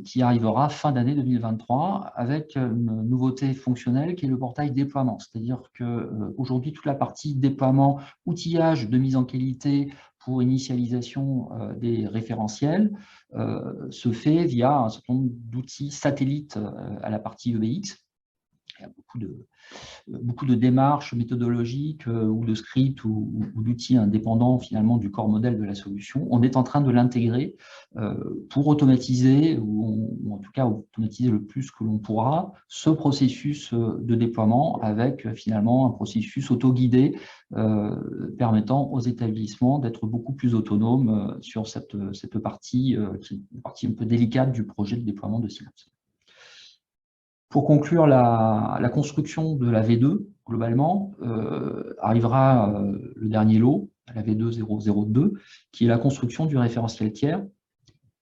qui arrivera fin d'année 2023 avec une nouveauté fonctionnelle qui est le portail déploiement. C'est-à-dire qu'aujourd'hui, toute la partie déploiement, outillage de mise en qualité pour initialisation des référentiels se fait via un certain nombre d'outils satellites à la partie EBX. il y a beaucoup de démarches méthodologiques ou de scripts ou d'outils indépendants finalement du corps modèle de la solution. On est en train de l'intégrer pour automatiser, ou en tout cas automatiser le plus que l'on pourra, ce processus de déploiement avec finalement un processus auto-guidé permettant aux établissements d'être beaucoup plus autonomes sur cette partie qui est une partie un peu délicate du projet de déploiement de Synapse. Pour conclure, la construction de la V2, globalement, arrivera le dernier lot, la V2 002, qui est la construction du référentiel tiers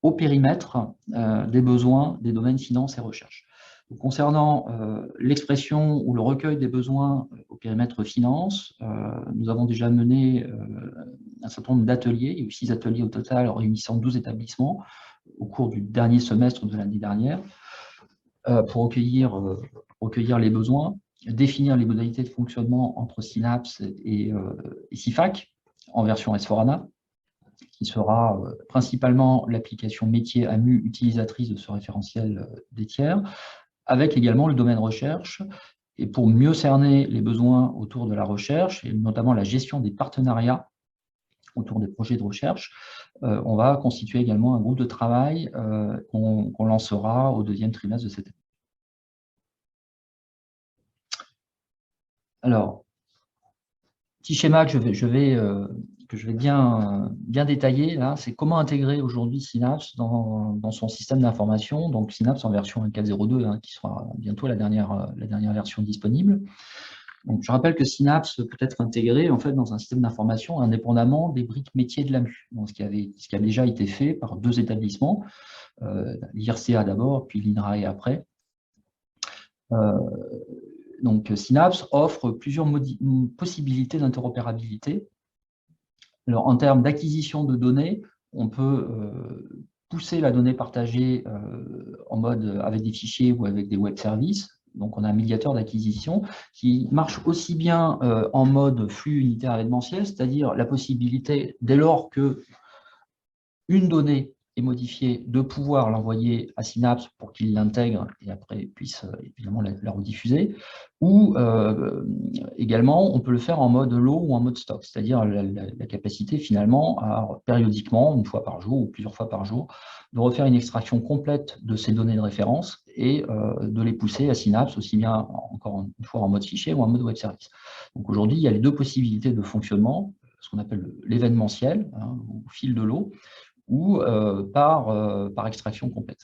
au périmètre des besoins des domaines finance et recherche. Donc, concernant l'expression ou le recueil des besoins au périmètre finance, nous avons déjà mené un certain nombre d'ateliers, il y a eu 6 ateliers au total réunissant 12 établissements au cours du dernier semestre de l'année dernière, pour recueillir les besoins, définir les modalités de fonctionnement entre Synapse et SIFAC en version S4HANA, qui sera principalement l'application métier AMU utilisatrice de ce référentiel des tiers, avec également le domaine recherche, et pour mieux cerner les besoins autour de la recherche, et notamment la gestion des partenariats autour des projets de recherche, on va constituer également un groupe de travail qu'on lancera au 2e trimestre de cette année. Alors, petit schéma que je vais bien détailler, là, c'est comment intégrer aujourd'hui Synapse dans son système d'information, donc Synapse en version 1.4.0.2, hein, qui sera bientôt la dernière version disponible. Donc, je rappelle que Synapse peut être intégré en fait, dans un système d'information indépendamment des briques métiers de l'AMU, ce qui a déjà été fait par 2 établissements, l'IRCA d'abord, puis l'INRAE après. Donc, Synapse offre plusieurs possibilités d'interopérabilité. Alors, en termes d'acquisition de données, on peut pousser la donnée partagée en mode avec des fichiers ou avec des web services. Donc, on a un médiateur d'acquisition qui marche aussi bien en mode flux unitaire événementiel, c'est-à-dire la possibilité, dès lors que une donnée est modifiée, de pouvoir l'envoyer à Synapse pour qu'il l'intègre et après puisse évidemment la rediffuser, ou également on peut le faire en mode low ou en mode stock, c'est-à-dire la capacité finalement à périodiquement, une fois par jour ou plusieurs fois par jour, de refaire une extraction complète de ces données de référence et de les pousser à Synapse, aussi bien encore une fois en mode fichier ou en mode web service. Donc aujourd'hui, il y a les 2 possibilités de fonctionnement, ce qu'on appelle l'événementiel, hein, ou fil de l'eau, ou par extraction complète.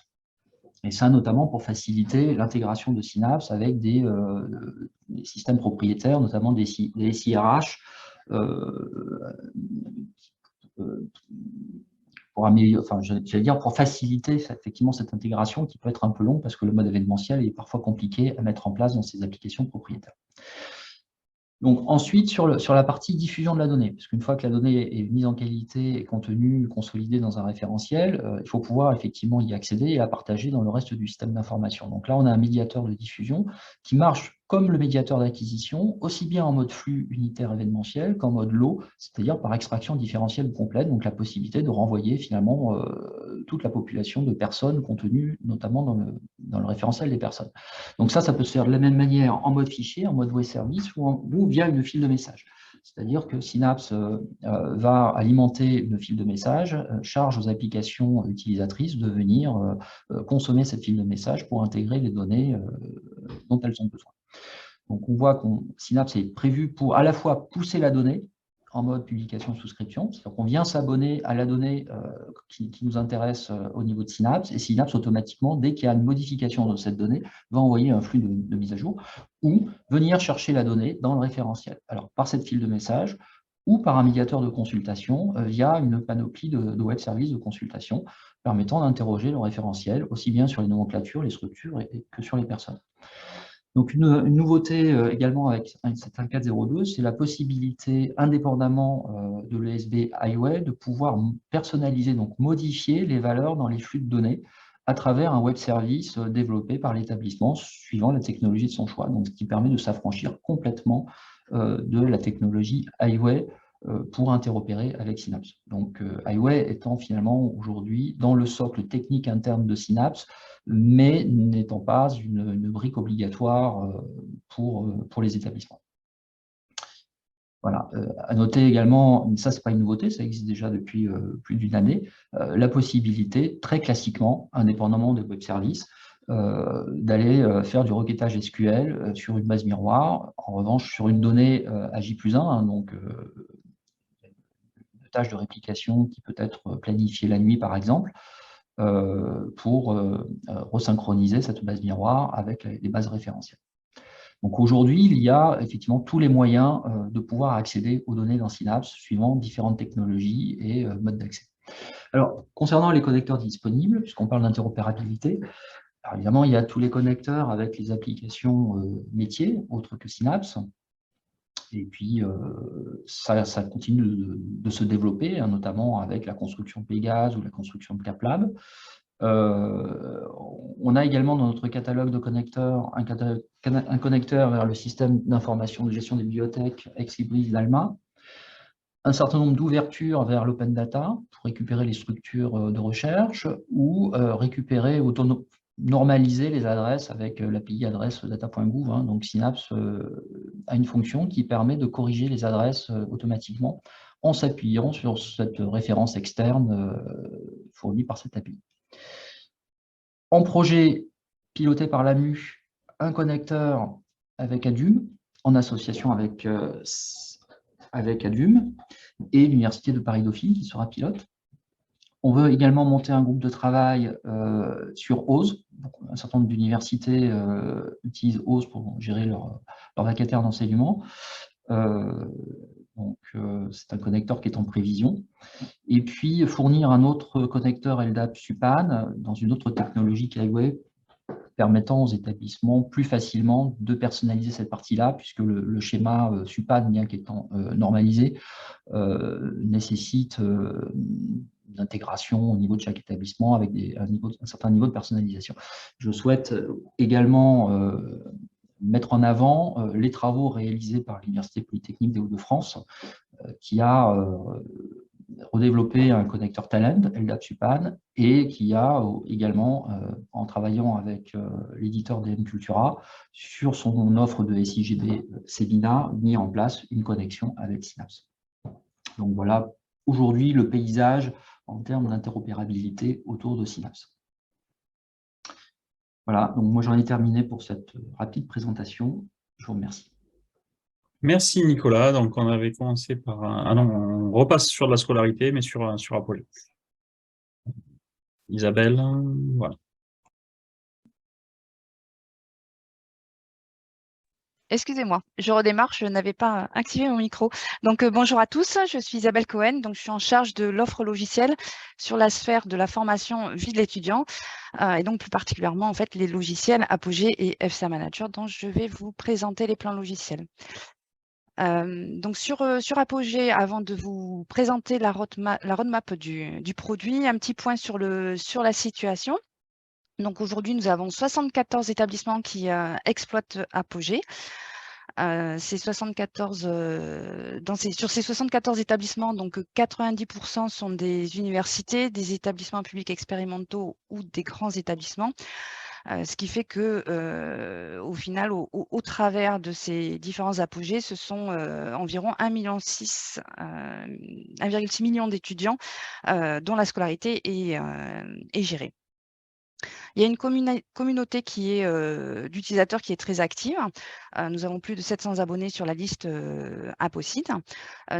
Et ça, notamment pour faciliter l'intégration de Synapse avec des systèmes propriétaires, notamment des SIRH, pour améliorer, enfin, j'allais dire pour faciliter effectivement cette intégration qui peut être un peu long parce que le mode événementiel est parfois compliqué à mettre en place dans ces applications propriétaires. Donc ensuite, sur la partie diffusion de la donnée, parce qu'une fois que la donnée est mise en qualité et contenue, consolidée dans un référentiel, il faut pouvoir effectivement y accéder et la partager dans le reste du système d'information. Donc là, on a un médiateur de diffusion qui marche comme le médiateur d'acquisition, aussi bien en mode flux unitaire événementiel qu'en mode low, c'est-à-dire par extraction différentielle complète, donc la possibilité de renvoyer finalement toute la population de personnes contenues notamment dans le référentiel des personnes. Donc ça peut se faire de la même manière en mode fichier, en mode web service ou via une file de messages. C'est-à-dire que Synapse va alimenter une file de messages, charge aux applications utilisatrices de venir consommer cette file de messages pour intégrer les données dont elles ont besoin. Donc on voit que Synapse est prévu pour à la fois pousser la donnée en mode publication-souscription, c'est-à-dire qu'on vient s'abonner à la donnée qui nous intéresse au niveau de Synapse, et Synapse automatiquement, dès qu'il y a une modification de cette donnée, va envoyer un flux de mise à jour, ou venir chercher la donnée dans le référentiel. Alors par cette file de messages, ou par un médiateur de consultation via une panoplie de web services de consultation permettant d'interroger le référentiel, aussi bien sur les nomenclatures, les structures que sur les personnes. Donc une nouveauté également avec cette 1.4.0.2, c'est la possibilité, indépendamment de l'ESB Highway, de pouvoir personnaliser, donc modifier les valeurs dans les flux de données à travers un web service développé par l'établissement suivant la technologie de son choix, donc ce qui permet de s'affranchir complètement de la technologie Highway pour interopérer avec Synapse. Donc, Highway étant finalement aujourd'hui dans le socle technique interne de Synapse, mais n'étant pas une brique obligatoire pour les établissements. Voilà. À noter également, ça c'est pas une nouveauté, ça existe déjà depuis plus d'une année, la possibilité, très classiquement, indépendamment des web services, d'aller faire du requêtage SQL sur une base miroir. En revanche, sur une donnée à J+1, hein, donc une tâche de réplication qui peut être planifiée la nuit, par exemple, pour resynchroniser cette base miroir avec les bases référentielles. Donc aujourd'hui, il y a effectivement tous les moyens de pouvoir accéder aux données dans Synapse suivant différentes technologies et modes d'accès. Alors, concernant les connecteurs disponibles, puisqu'on parle d'interopérabilité, évidemment, il y a tous les connecteurs avec les applications métiers, autres que Synapse. Et puis, ça continue de se développer, hein, notamment avec la construction Pégase ou la construction de CapLab. On a également dans notre catalogue de connecteurs un connecteur vers le système d'information de gestion des bibliothèques Exlibris d'Alma, un certain nombre d'ouvertures vers l'open data pour récupérer les structures de recherche ou récupérer ou normaliser les adresses avec l'API adresse data.gouv. Hein. Donc Synapse a une fonction qui permet de corriger les adresses automatiquement en s'appuyant sur cette référence externe fournie par cette API. En projet piloté par l'AMU, un connecteur avec ADUM, en association avec ADUM et l'Université de Paris-Dauphine qui sera pilote. On veut également monter un groupe de travail sur OSE. Un certain nombre d'universités utilisent OSE pour gérer leur vacataire d'enseignement. Donc, c'est un connecteur qui est en prévision. Et puis, fournir un autre connecteur LDAP SUPAN dans une autre technologie qu'Highway, permettant aux établissements plus facilement de personnaliser cette partie-là, puisque le schéma SUPAN, bien qu'étant normalisé, nécessite une intégration au niveau de chaque établissement avec un certain niveau de personnalisation. Je souhaite également mettre en avant les travaux réalisés par l'Université Polytechnique des Hauts-de-France, qui a redéveloppé un connecteur Talend, LDAP SUPAN, et qui a également, en travaillant avec l'éditeur DM Cultura, sur son offre de SIGB Sebina, mis en place une connexion avec Synapse. Donc voilà, aujourd'hui, le paysage en termes d'interopérabilité autour de Synapse. Voilà, donc moi j'en ai terminé pour cette rapide présentation. Je vous remercie. Merci Nicolas. Donc on avait commencé par non, on repasse sur la scolarité, mais sur Apogée. Isabelle, voilà. Excusez-moi, je redémarre, je n'avais pas activé mon micro. Donc bonjour à tous, je suis Isabelle Cohen, donc je suis en charge de l'offre logicielle sur la sphère de la formation vie de l'étudiant, et donc plus particulièrement en fait les logiciels Apogée et FCA Manager dont je vais vous présenter les plans logiciels. Donc sur Apogée, avant de vous présenter la roadmap du produit, un petit point sur la situation. Donc aujourd'hui, nous avons 74 établissements qui exploitent Apogée. Sur ces 74 établissements, donc 90% sont des universités, des établissements publics expérimentaux ou des grands établissements. Ce qui fait que, au final, au travers de ces différents apogées, ce sont environ 1,6 million d'étudiants dont la scolarité est gérée. Il y a une communauté qui est d'utilisateurs qui est très active. Nous avons plus de 700 abonnés sur la liste Apocide.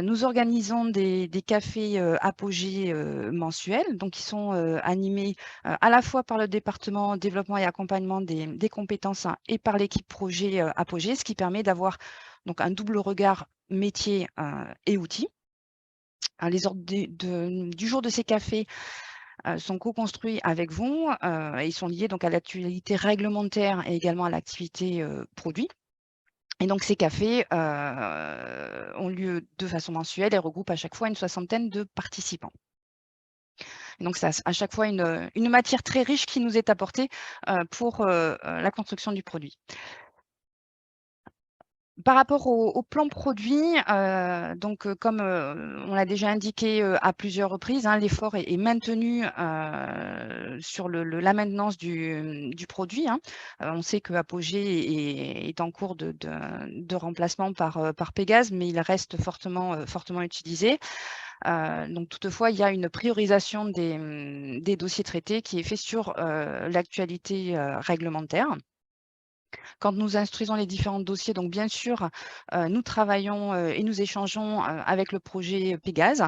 Nous organisons des cafés Apogée mensuels, donc qui sont animés à la fois par le département développement et accompagnement des compétences et par l'équipe projet Apogée, ce qui permet d'avoir donc un double regard métier et outils. Les ordres du jour de ces cafés sont co-construits avec vous et ils sont liés donc à l'actualité réglementaire et également à l'activité produit. Et donc ces cafés ont lieu de façon mensuelle et regroupent à chaque fois une 60aine de participants. Et donc c'est à chaque fois une matière très riche qui nous est apportée pour la construction du produit. Par rapport au plan produit, donc comme on l'a déjà indiqué à plusieurs reprises, hein, l'effort est maintenu sur la maintenance du produit. Hein. On sait que Apogée est en cours de remplacement par Pégase, mais il reste fortement utilisé. Donc toutefois, il y a une priorisation des dossiers traités qui est fait sur l'actualité réglementaire. Quand nous instruisons les différents dossiers, donc bien sûr, nous travaillons et nous échangeons avec le projet Pégase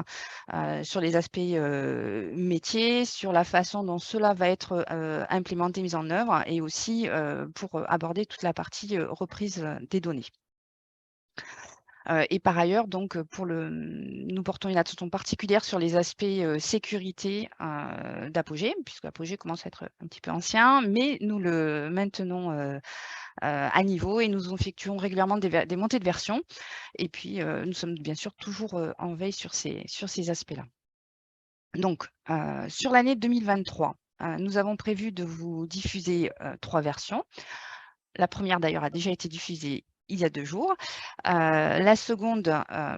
sur les aspects métiers, sur la façon dont cela va être implémenté, mis en œuvre, et aussi pour aborder toute la partie reprise des données. Et par ailleurs, donc, nous portons une attention particulière sur les aspects sécurité d'Apogée, puisque Apogée commence à être un petit peu ancien, mais nous le maintenons à niveau et nous effectuons régulièrement des montées de version. Et puis, nous sommes bien sûr toujours en veille sur ces aspects-là. Donc, sur l'année 2023, nous avons prévu de vous diffuser 3 versions. La première, d'ailleurs, a déjà été diffusée il y a 2 jours. La seconde,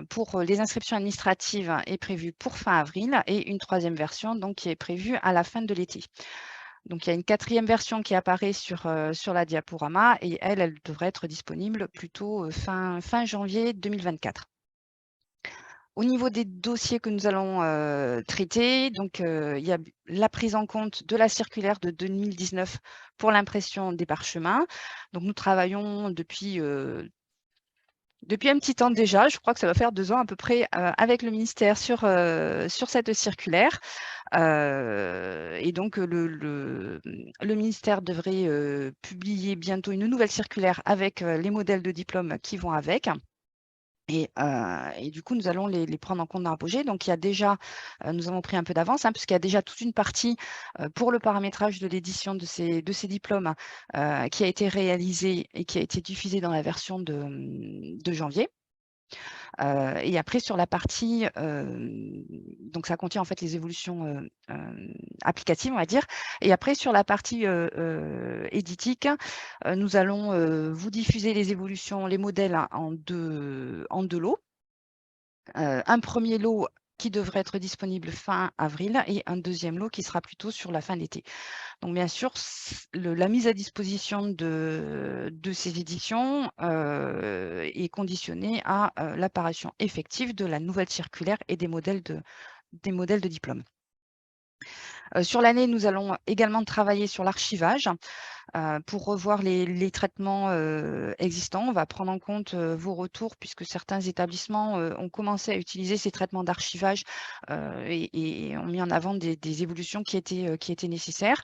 pour les inscriptions administratives, est prévue pour fin avril et une 3e version donc, qui est prévue à la fin de l'été. Donc, il y a une 4e version qui apparaît sur la diaporama et elle devrait être disponible plutôt fin janvier 2024. Au niveau des dossiers que nous allons traiter, donc, il y a la prise en compte de la circulaire de 2019 pour l'impression des parchemins. Donc, nous travaillons depuis un petit temps déjà, je crois que ça va faire 2 ans à peu près, avec le ministère sur cette circulaire. Et donc, le ministère devrait publier bientôt une nouvelle circulaire avec les modèles de diplôme qui vont avec. Et du coup, nous allons les prendre en compte dans Apogée. Donc, il y a déjà, nous avons pris un peu d'avance, hein, puisqu'il y a déjà toute une partie pour le paramétrage de l'édition de ces diplômes qui a été réalisée et qui a été diffusée dans la version de janvier. Et après, sur la partie, donc ça contient en fait les évolutions applicatives, on va dire. Et après, sur la partie éditique, nous allons vous diffuser les évolutions, les modèles en deux lots. Un premier lot qui devrait être disponible fin avril et un deuxième lot qui sera plutôt sur la fin de l'été. Donc bien sûr, la mise à disposition de ces éditions est conditionnée à l'apparition effective de la nouvelle circulaire et des modèles de diplôme. Sur l'année, nous allons également travailler sur l'archivage pour revoir les traitements existants. On va prendre en compte vos retours puisque certains établissements ont commencé à utiliser ces traitements d'archivage et ont mis en avant des évolutions qui étaient nécessaires.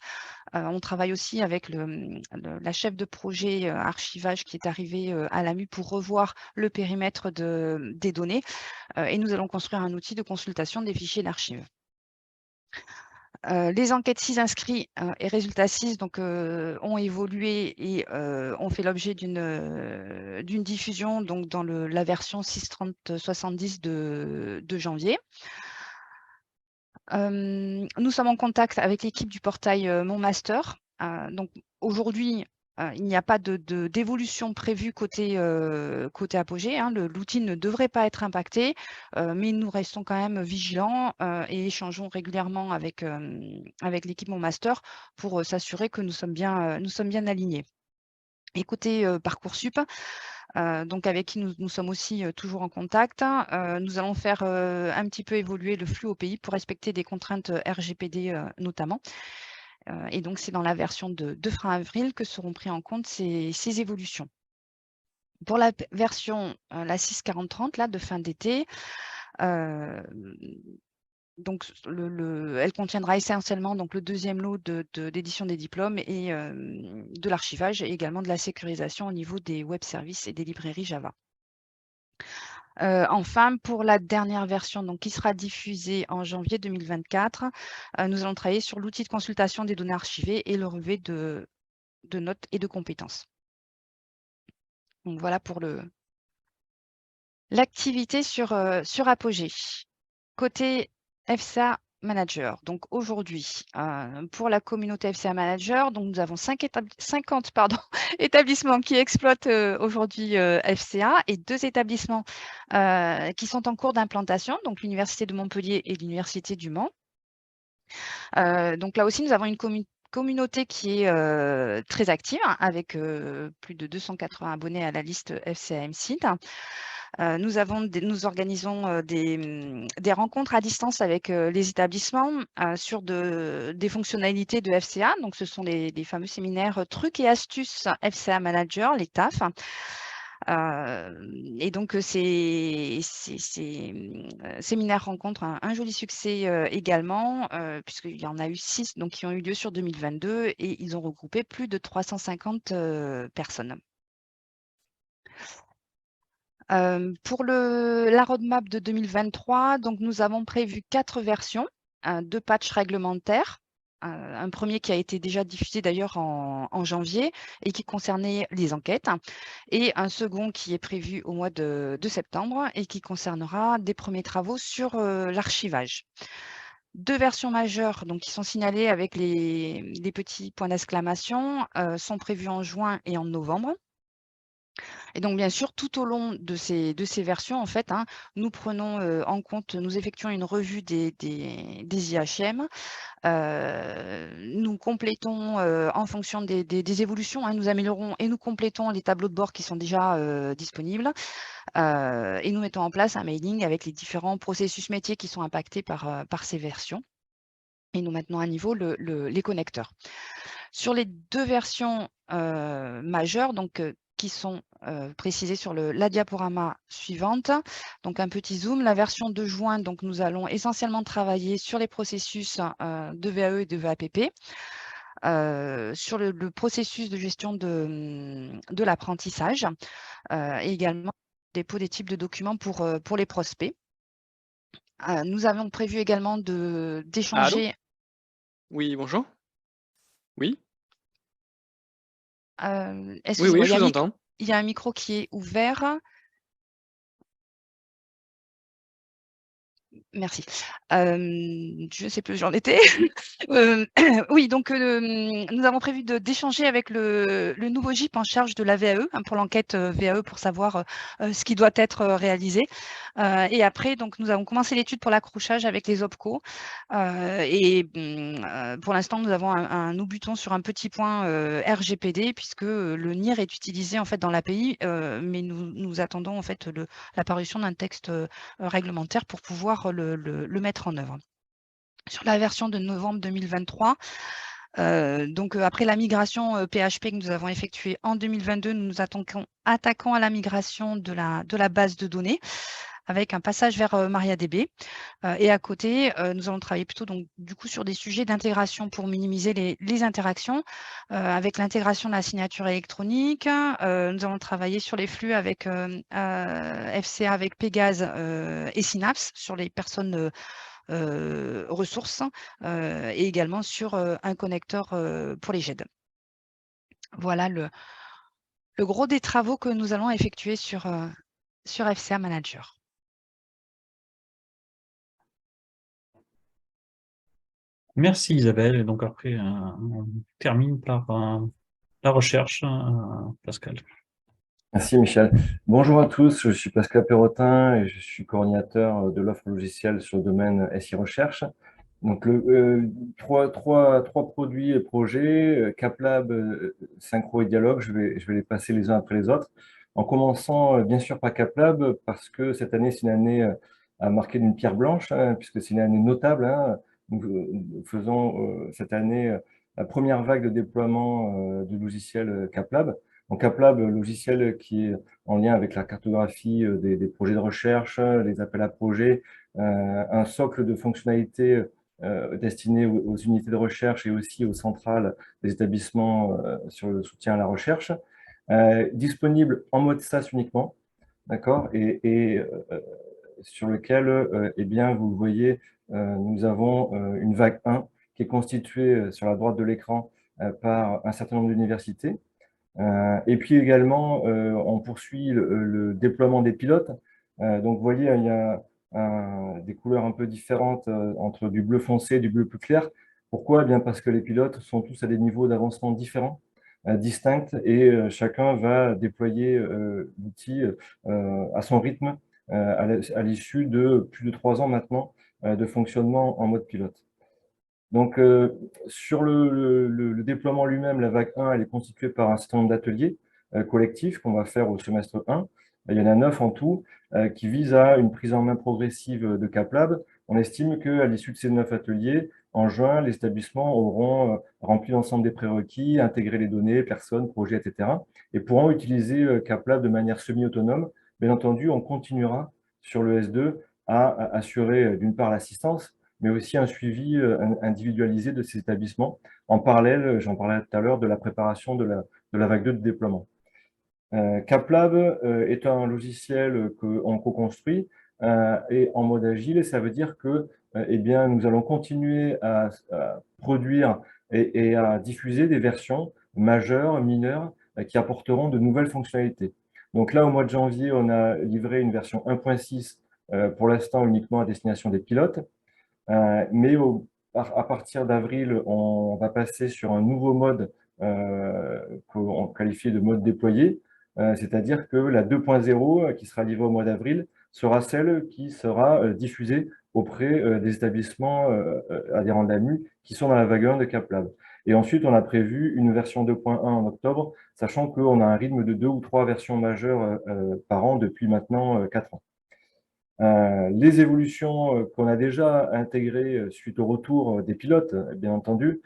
On travaille aussi avec la chef de projet archivage qui est arrivée à l'AMU pour revoir le périmètre des données et nous allons construire un outil de consultation des fichiers d'archives. Les enquêtes 6 inscrits et résultats 6 donc, ont évolué et ont fait l'objet d'une diffusion donc, dans la version 6.30.70 de janvier. Nous sommes en contact avec l'équipe du portail Mon Master. Donc aujourd'hui, il n'y a pas d'évolution prévue côté Apogée. Hein. L'outil ne devrait pas être impacté, mais nous restons quand même vigilants et échangeons régulièrement avec l'équipe Mon Master pour s'assurer que nous sommes bien alignés. Et côté Parcoursup, donc avec qui nous sommes aussi toujours en contact, nous allons faire un petit peu évoluer le flux au pays pour respecter des contraintes RGPD notamment. Et donc, c'est dans la version de fin avril que seront pris en compte ces évolutions. Pour la version, la 6.40.30, là, de fin d'été, donc elle contiendra essentiellement donc, le deuxième lot d'édition des diplômes et de l'archivage et également de la sécurisation au niveau des web services et des librairies Java. Enfin, pour la dernière version donc, qui sera diffusée en janvier 2024, nous allons travailler sur l'outil de consultation des données archivées et le relevé de notes et de compétences. Donc voilà pour l'activité sur Apogée. Côté EFSA Manager. Donc aujourd'hui, pour la communauté FCA Manager, donc nous avons 50 pardon, établissements qui exploitent aujourd'hui FCA et 2 établissements qui sont en cours d'implantation, donc l'Université de Montpellier et l'Université du Mans. Donc là aussi, nous avons une communauté qui est très active, avec plus de 280 abonnés à la liste FCA MSID. Nous organisons des rencontres à distance avec les établissements sur des fonctionnalités de FCA. Donc, ce sont les fameux séminaires trucs et astuces FCA Manager, les TAF. Et donc, ces séminaires rencontrent un joli succès également, puisqu'il y en a eu 6 donc, qui ont eu lieu sur 2022 et ils ont regroupé plus de 350 personnes. Pour la roadmap de 2023, donc nous avons prévu 4 versions, 2 patchs réglementaires. Un premier qui a été déjà diffusé d'ailleurs en janvier et qui concernait les enquêtes, et un second qui est prévu au mois de septembre et qui concernera des premiers travaux sur l'archivage. 2 versions majeures donc, qui sont signalées avec les petits points d'exclamation sont prévues en juin et en novembre. Et donc, bien sûr, tout au long de ces versions, en fait, nous prenons en compte, nous effectuons une revue des IHM. Nous complétons en fonction des évolutions, nous améliorons et nous complétons les tableaux de bord qui sont déjà disponibles. Et nous mettons en place un mailing avec les différents processus métiers qui sont impactés par ces versions. Et nous maintenons à niveau les connecteurs. Sur les 2 versions majeures, donc qui sont précisées sur la diaporama suivante. Donc un petit zoom, la version de juin, donc nous allons essentiellement travailler sur les processus de VAE et de VAPP, sur le processus de gestion de l'apprentissage et également dépôt des types de documents pour les prospects. Nous avons prévu également d'échanger. Oui, bonjour. Oui, Excusez-moi, je vous entends. il y a un micro qui est ouvert. Merci. Je ne sais plus où j'en étais. Oui, donc nous avons prévu d'échanger avec le nouveau GIP en charge de la VAE, pour l'enquête VAE, pour savoir ce qui doit être réalisé. Et après, donc, nous avons commencé l'étude pour l'accrochage avec les OPCO. Pour l'instant, nous avons nous butons sur un petit point RGPD, puisque le NIR est utilisé en fait dans l'API, mais nous attendons en fait l'apparition d'un texte réglementaire pour pouvoir le mettre en œuvre. Sur la version de novembre 2023, donc après la migration PHP que nous avons effectuée en 2022, nous nous attaquons à la migration de la base de données avec un passage vers MariaDB. Et à côté, nous allons travailler plutôt donc, du coup, sur des sujets d'intégration pour minimiser les interactions, avec l'intégration de la signature électronique. Nous allons travailler sur les flux avec FCA, avec Pégase et Synapse, sur les personnes ressources, et également sur un connecteur pour les GED. Voilà le gros des travaux que nous allons effectuer sur FCA Manager. Merci Isabelle. Et donc après, on termine par la recherche, Pascal. Merci Michel. Bonjour à tous, je suis Pascal Perrotin et je suis coordinateur de l'offre logicielle sur le domaine SI Recherche. Donc, trois produits et projets, CapLab, Synchro et Dialogue, je vais les passer les uns après les autres. En commençant bien sûr par CapLab, parce que cette année, c'est une année à marquer d'une pierre blanche, puisque c'est une année notable. Nous faisons cette année la première vague de déploiement du logiciel CapLab. Donc, CapLab, logiciel qui est en lien avec la cartographie des projets de recherche, les appels à projets, un socle de fonctionnalités destiné aux unités de recherche et aussi aux centrales des établissements sur le soutien à la recherche, disponible en mode SaaS uniquement, d'accord, et sur lequel, eh bien, vous voyez, nous avons une vague 1 qui est constituée sur la droite de l'écran par un certain nombre d'universités. Et puis également, on poursuit le déploiement des pilotes. Donc, vous voyez, il y a des couleurs un peu différentes entre du bleu foncé et du bleu plus clair. Pourquoi? Eh bien parce que les pilotes sont tous à des niveaux d'avancement différents, distincts, et chacun va déployer l'outil à son rythme à l'issue de plus de 3 ans maintenant de fonctionnement en mode pilote. Donc, sur le déploiement lui-même, la vague 1, elle est constituée par un certain nombre d'ateliers collectifs qu'on va faire au semestre 1. Il y en a 9 en tout, qui visent à une prise en main progressive de CapLab. On estime qu'à l'issue de ces 9 ateliers, en juin, les établissements auront rempli l'ensemble des prérequis, intégré les données, personnes, projets, etc., et pourront utiliser CapLab de manière semi-autonome. Bien entendu, on continuera sur le S2 à assurer d'une part l'assistance, mais aussi un suivi individualisé de ces établissements. En parallèle, j'en parlais tout à l'heure, de la préparation de la vague 2 de déploiement. CapLab est un logiciel qu'on co-construit et en mode agile, et ça veut dire que eh bien, nous allons continuer à produire et à diffuser des versions majeures, mineures, qui apporteront de nouvelles fonctionnalités. Donc là, au mois de janvier, on a livré une version 1.6 pour l'instant uniquement à destination des pilotes. Mais à partir d'avril, on va passer sur un nouveau mode qu'on qualifie de mode déployé, c'est-à-dire que la 2.0 qui sera livrée au mois d'avril sera celle qui sera diffusée auprès des établissements adhérents de l'AMU qui sont dans la vague 1 de CapLab. Et ensuite, on a prévu une version 2.1 en octobre, sachant qu'on a un rythme de 2 ou 3 versions majeures par an depuis maintenant 4 ans. Les évolutions qu'on a déjà intégrées suite au retour des pilotes, bien entendu,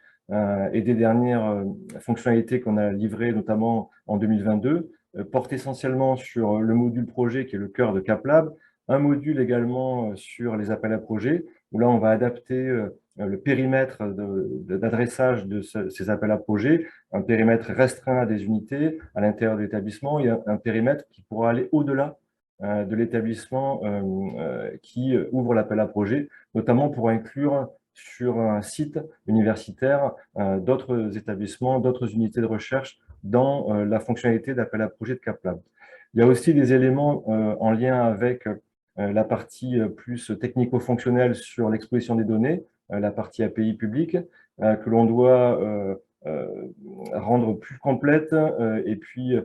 et des dernières fonctionnalités qu'on a livrées, notamment en 2022, portent essentiellement sur le module projet qui est le cœur de CapLab, un module également sur les appels à projets, où là on va adapter le périmètre d'adressage de ces appels à projets, un périmètre restreint à des unités à l'intérieur de l'établissement et un périmètre qui pourra aller au-delà de l'établissement qui ouvre l'appel à projet, notamment pour inclure sur un site universitaire d'autres établissements, d'autres unités de recherche dans la fonctionnalité d'appel à projet de CapLab. Il y a aussi des éléments en lien avec la partie plus technico-fonctionnelle sur l'exposition des données, la partie API publique, que l'on doit rendre plus complète et puis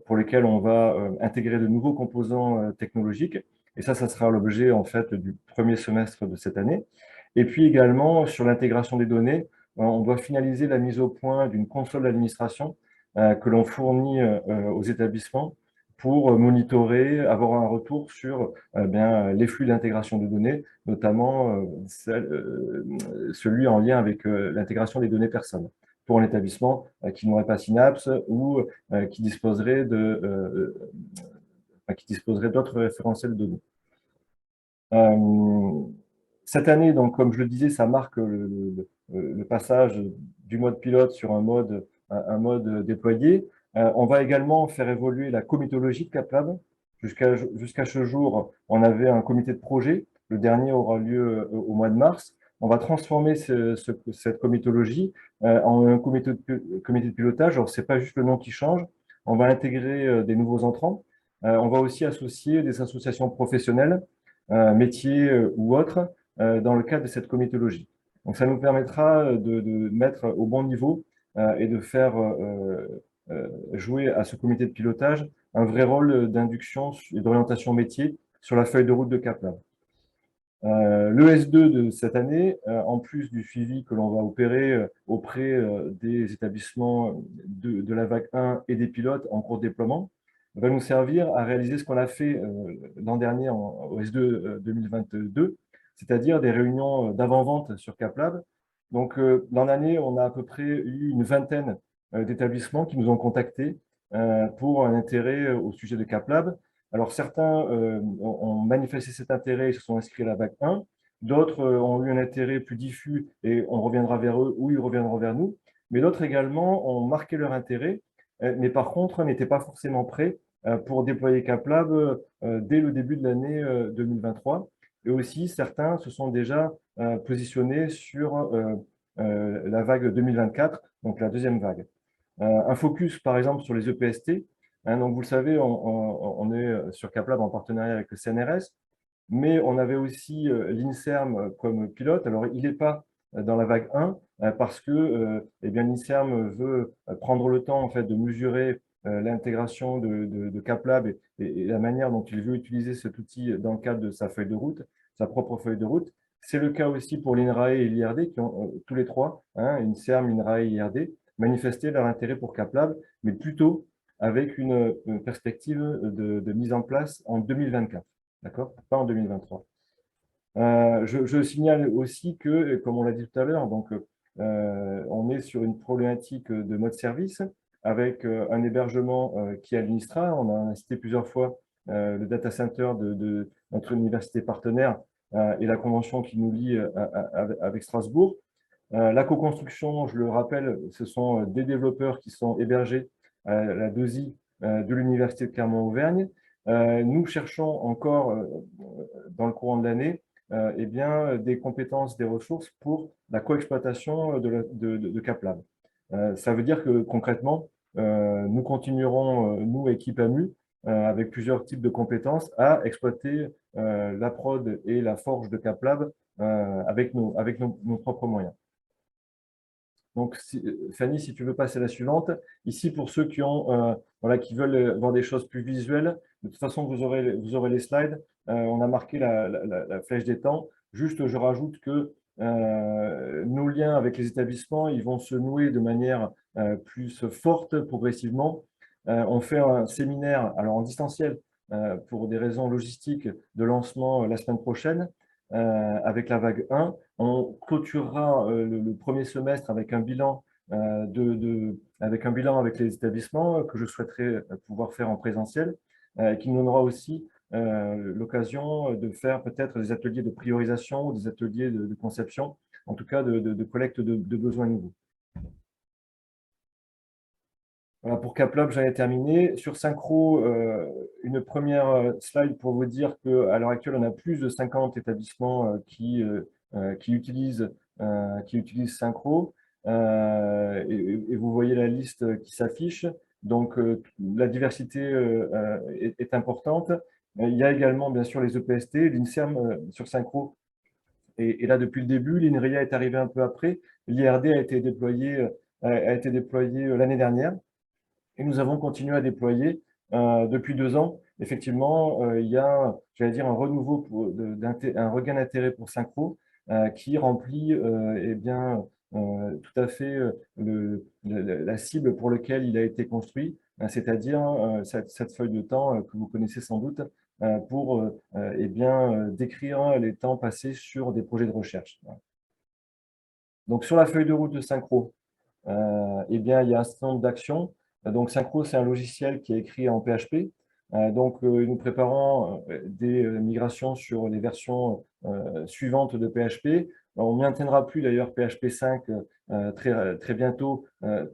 pour lesquels on va intégrer de nouveaux composants technologiques. Et ça sera l'objet en fait du premier semestre de cette année. Et puis également sur l'intégration des données, on doit finaliser la mise au point d'une console d'administration que l'on fournit aux établissements pour monitorer, avoir un retour sur les flux d'intégration de données, notamment celui en lien avec l'intégration des données personnes pour un établissement qui n'aurait pas Synapse ou qui disposerait d'autres référentiels de données. Cette année, donc, comme je le disais, ça marque le passage du mode pilote sur un mode déployé. On va également faire évoluer la comitologie de CapLab. Jusqu'à ce jour, on avait un comité de projet. Le dernier aura lieu au mois de mars. On va transformer cette comitologie en un comité de pilotage. Alors, ce n'est pas juste le nom qui change. On va intégrer des nouveaux entrants. On va aussi associer des associations professionnelles, métiers ou autres, dans le cadre de cette comitologie. Donc, ça nous permettra de mettre au bon niveau et de faire jouer à ce comité de pilotage un vrai rôle d'induction et d'orientation métier sur la feuille de route de CapLab. Le S2 de cette année, en plus du suivi que l'on va opérer auprès des établissements de la vague 1 et des pilotes en cours de déploiement, va nous servir à réaliser ce qu'on a fait l'an dernier au S2 2022, c'est-à-dire des réunions d'avant-vente sur CapLab. Donc, l'an dernier, on a à peu près eu une vingtaine d'établissements qui nous ont contactés pour un intérêt au sujet de CapLab. Alors, certains ont manifesté cet intérêt et se sont inscrits à la vague 1. D'autres ont eu un intérêt plus diffus et on reviendra vers eux ou ils reviendront vers nous. Mais d'autres également ont marqué leur intérêt, mais par contre n'étaient pas forcément prêts pour déployer CapLab dès le début de l'année 2023. Et aussi, certains se sont déjà positionnés sur la vague 2024, donc la deuxième vague. Un focus, par exemple, sur les EPST. Donc, vous le savez, on est sur CapLab en partenariat avec le CNRS. mais on avait aussi l'INSERM comme pilote. Alors, il n'est pas dans la vague 1 parce que eh bien, l'INSERM veut prendre le temps en fait, de mesurer l'intégration de CapLab et la manière dont il veut utiliser cet outil dans le cadre de sa feuille de route, sa propre feuille de route. C'est le cas aussi pour l'INRAE et l'IRD qui ont tous les trois, INSERM, INRAE et IRD, manifesté leur intérêt pour CapLab, mais plutôt avec une perspective de mise en place en 2024, d'accord, pas en 2023. Je signale aussi que, comme on l'a dit tout à l'heure, donc on est sur une problématique de mode service avec un hébergement qui est à l'UNISTRA. On a cité plusieurs fois le data center de notre université partenaire et la convention qui nous lie avec Strasbourg. La co-construction, je le rappelle, ce sont des développeurs qui sont hébergés à la DOSI de l'Université de Clermont-Auvergne. Nous cherchons encore, dans le courant de l'année, eh bien, des compétences, des ressources pour la coexploitation de CapLab. Ça veut dire que concrètement, nous continuerons, nous, équipe AMU, avec plusieurs types de compétences, à exploiter la prod et la forge de CapLab avec nos propres moyens. Donc, Fanny, si tu veux passer à la suivante. Ici, pour ceux qui veulent voir des choses plus visuelles, de toute façon, vous aurez les slides. On a marqué la flèche des temps. Juste, je rajoute que nos liens avec les établissements, ils vont se nouer de manière plus forte progressivement. On fait un séminaire, alors en distanciel, pour des raisons logistiques, de lancement la semaine prochaine. Avec la vague 1. On clôturera le premier semestre avec un bilan avec les établissements que je souhaiterais pouvoir faire en présentiel, qui nous donnera aussi l'occasion de faire peut-être des ateliers de priorisation, des ateliers de conception, en tout cas de collecte de besoins nouveaux. Voilà, pour CapLab, j'en ai terminé. Sur Synchro, une première slide pour vous dire qu'à l'heure actuelle, on a plus de 50 établissements qui utilisent Synchro. Et vous voyez la liste qui s'affiche. Donc, la diversité est importante. Il y a également, bien sûr, les EPST, l'INSERM sur Synchro. Et là, depuis le début, l'INRIA est arrivé un peu après. L'IRD a été déployé l'année dernière. Et nous avons continué à déployer depuis 2 ans. Effectivement, il y a, j'allais dire, un renouveau, un regain d'intérêt pour Synchro qui remplit eh bien, tout à fait la cible pour laquelle il a été construit, c'est-à-dire cette feuille de temps que vous connaissez sans doute pour eh bien, décrire les temps passés sur des projets de recherche. Donc, sur la feuille de route de Synchro, eh bien, il y a un certain nombre d'actions. Donc, Synchro, c'est un logiciel qui est écrit en PHP. Donc, nous préparons des migrations sur les versions suivantes de PHP. On n'y maintiendra plus d'ailleurs PHP 5 très bientôt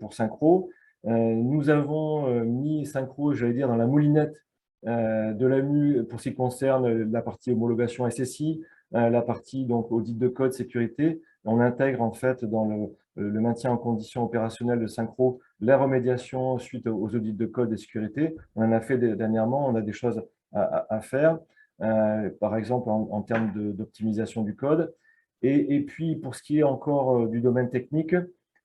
pour Synchro. Nous avons mis Synchro, j'allais dire, dans la moulinette de l'AMU pour ce qui concerne la partie homologation SSI, la partie donc audit de code, sécurité. On intègre en fait dans le maintien en condition opérationnelle de Synchro, la remédiation suite aux audits de code et sécurité. On en a fait dernièrement, on a des choses à faire, par exemple en termes d'optimisation du code. Et puis, pour ce qui est encore du domaine technique,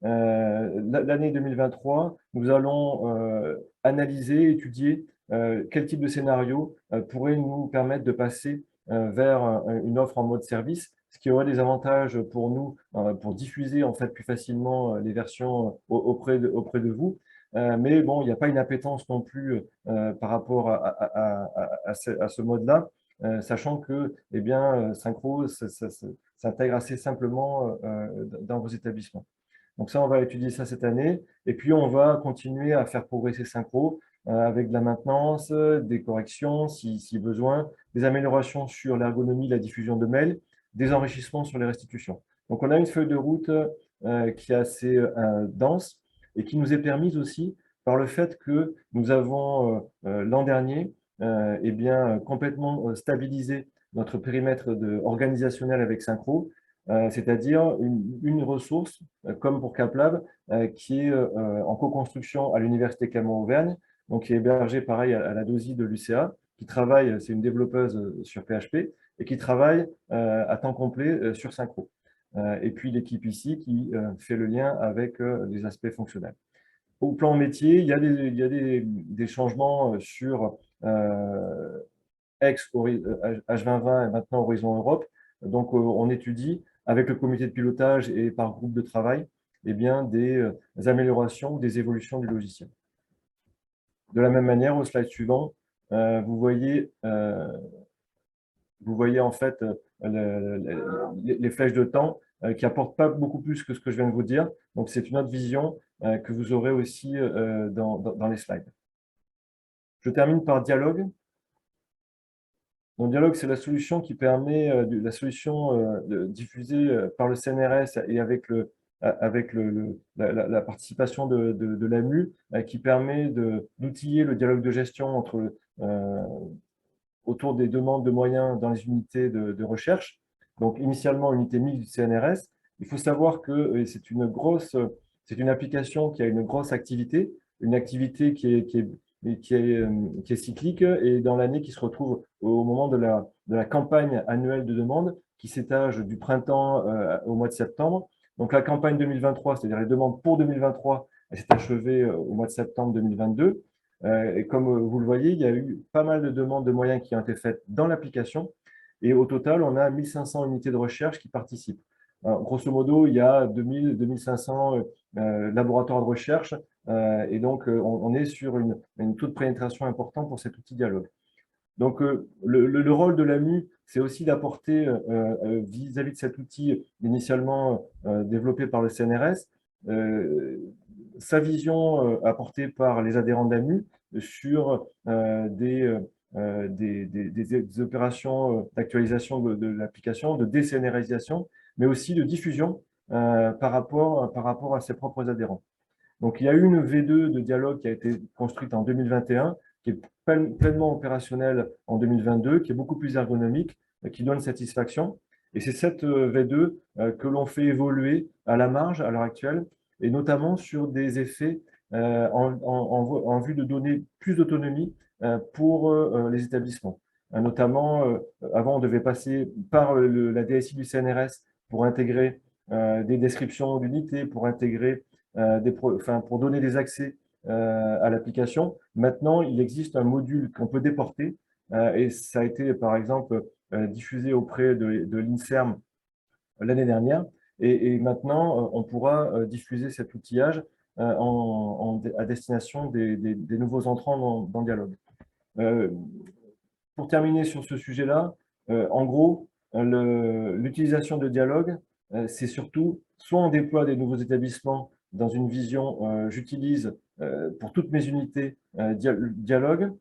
l'année 2023, nous allons analyser, étudier quel type de scénario pourrait nous permettre de passer vers une offre en mode service, ce qui aurait des avantages pour nous, pour diffuser en fait plus facilement les versions auprès de vous. Mais bon, il n'y a pas une appétence non plus par rapport à ce mode-là, sachant que eh bien, Synchro s'intègre assez simplement dans vos établissements. Donc ça, on va étudier ça cette année. Et puis, on va continuer à faire progresser Synchro avec de la maintenance, des corrections si besoin, des améliorations sur l'ergonomie, la diffusion de mails, des enrichissements sur les restitutions. Donc, on a une feuille de route qui est assez dense et qui nous est permise aussi par le fait que nous avons, l'an dernier, eh bien, complètement stabilisé notre périmètre organisationnel avec Synchro, c'est-à-dire une ressource, comme pour CapLab, qui est en co-construction à l'Université Clermont-Auvergne, donc qui est hébergée pareil à la DOSI de l'UCA, qui travaille, c'est une développeuse sur PHP, et qui travaille à temps complet sur Synchro. Et puis l'équipe ici qui fait le lien avec les aspects fonctionnels. Au plan métier, il y a des changements sur H2020 et maintenant Horizon Europe. Donc, on étudie avec le comité de pilotage et par groupe de travail eh bien, des améliorations, des évolutions du logiciel. De la même manière, au slide suivant, vous voyez en fait les flèches de temps qui n'apportent pas beaucoup plus que ce que je viens de vous dire. Donc, c'est une autre vision que vous aurez aussi dans les slides. Je termine par Dialogue. Donc, Dialogue, c'est la solution qui permet, la solution diffusée par le CNRS et avec la participation de l'AMU, qui permet d'outiller le dialogue de gestion autour des demandes de moyens dans les unités de recherche. Donc, initialement, unité mixte du CNRS. Il faut savoir que c'est une application qui a une grosse activité, une activité qui est cyclique et dans l'année qui se retrouve au moment de la campagne annuelle de demande qui s'étage du printemps au mois de septembre. Donc, la campagne 2023, c'est-à-dire les demandes pour 2023, elle s'est achevée au mois de septembre 2022. Et comme vous le voyez, il y a eu pas mal de demandes de moyens qui ont été faites dans l'application. Et au total, on a 1500 unités de recherche qui participent. Alors, grosso modo, il y a 2500 laboratoires de recherche. Et donc, on est sur une taux de pénétration important pour cet outil Dialogue. Donc, le rôle de l'AMU, c'est aussi d'apporter, vis-à-vis de cet outil initialement développé par le CNRS, sa vision apportée par les adhérents de l'AMU sur des opérations d'actualisation de l'application, de décénarisation, mais aussi de diffusion par rapport à ses propres adhérents. Donc, il y a eu une V2 de Dialogue qui a été construite en 2021, qui est pleinement opérationnelle en 2022, qui est beaucoup plus ergonomique, qui donne satisfaction. Et c'est cette V2 que l'on fait évoluer à la marge à l'heure actuelle, et notamment sur des effets en vue de donner plus d'autonomie pour les établissements. Notamment, avant, on devait passer par la DSI du CNRS pour intégrer des descriptions d'unités, pour intégrer pour donner des accès à l'application. Maintenant, il existe un module qu'on peut déporter et ça a été, par exemple, diffusé auprès de l'INSERM l'année dernière. Et maintenant, on pourra diffuser cet outillage à destination des nouveaux entrants dans Dialogue. Pour terminer sur ce sujet-là, en gros, l'utilisation de Dialogue, c'est surtout soit on déploie des nouveaux établissements dans une vision, j'utilise pour toutes mes unités Dialogue,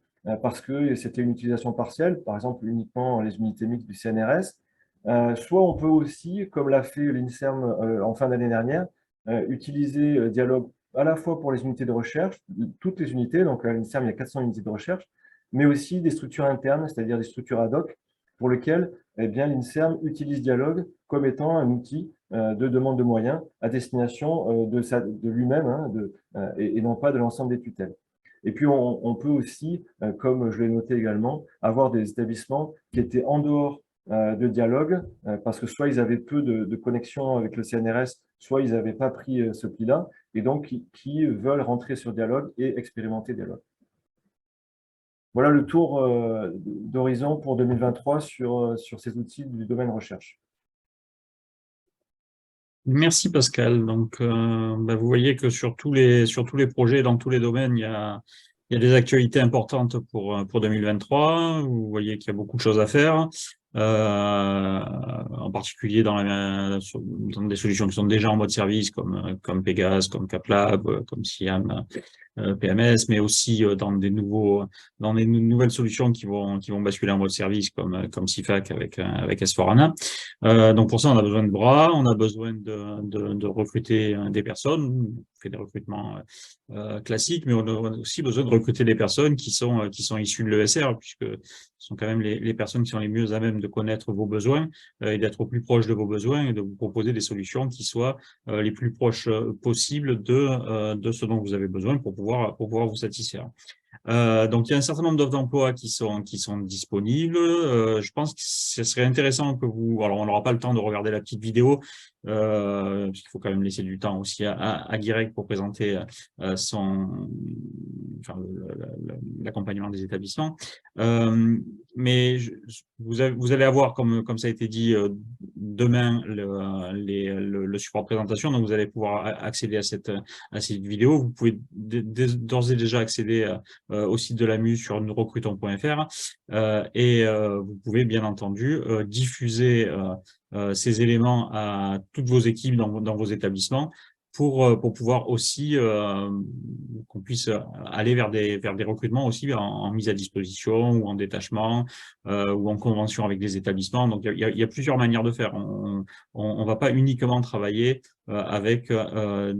parce que c'était une utilisation partielle, par exemple uniquement les unités mixtes du CNRS. Soit on peut aussi, comme l'a fait l'INSERM en fin d'année dernière, utiliser Dialogue à la fois pour les unités de recherche, toutes les unités, donc à l'INSERM il y a 400 unités de recherche, mais aussi des structures internes, c'est-à-dire des structures ad hoc, pour lesquelles l'INSERM utilise Dialogue comme étant un outil de demande de moyens à destination de lui-même et non pas de l'ensemble des tutelles. Et puis, on peut aussi, comme je l'ai noté également, avoir des établissements qui étaient en dehors de Dialogue, parce que soit ils avaient peu de connexion avec le CNRS, soit ils n'avaient pas pris ce pli-là, et donc qui veulent rentrer sur Dialogue et expérimenter Dialogue. Voilà le tour d'horizon pour 2023 sur ces outils du domaine recherche. Merci Pascal. Donc, vous voyez que sur tous les projets, dans tous les domaines, il y a des actualités importantes pour 2023. Vous voyez qu'il y a beaucoup de choses à faire, en particulier dans des solutions qui sont déjà en mode service, comme Pégase, comme CapLab, comme SIAM, PMS, mais aussi dans des nouvelles solutions qui vont basculer en mode service comme CIFAC avec S4HANA. Donc pour ça, on a besoin de bras, on a besoin de recruter des personnes. On fait des recrutements classiques, mais on a aussi besoin de recruter des personnes qui sont issues de l'ESR, puisque ce sont quand même les personnes qui sont les mieux à même de connaître vos besoins et d'être au plus proche de vos besoins et de vous proposer des solutions qui soient les plus proches possibles de ce dont vous avez besoin pour pouvoir vous satisfaire. Donc, il y a un certain nombre d'offres d'emploi qui sont disponibles. Je pense que ce serait intéressant que vous… Alors, on n'aura pas le temps de regarder la petite vidéo, parce qu'il faut quand même laisser du temps aussi à Guirec pour présenter l'accompagnement des établissements. Mais vous allez avoir, comme ça a été dit, demain le support de présentation. Donc, vous allez pouvoir accéder à cette vidéo. Vous pouvez d'ores et déjà accéder au site de l'AMU sur recruton.fr et vous pouvez bien entendu diffuser ces éléments à toutes vos équipes dans vos établissements pour pouvoir aussi qu'on puisse aller vers des recrutements aussi en mise à disposition ou en détachement ou en convention avec des établissements. Donc, il y a plusieurs manières de faire. On va pas uniquement travailler avec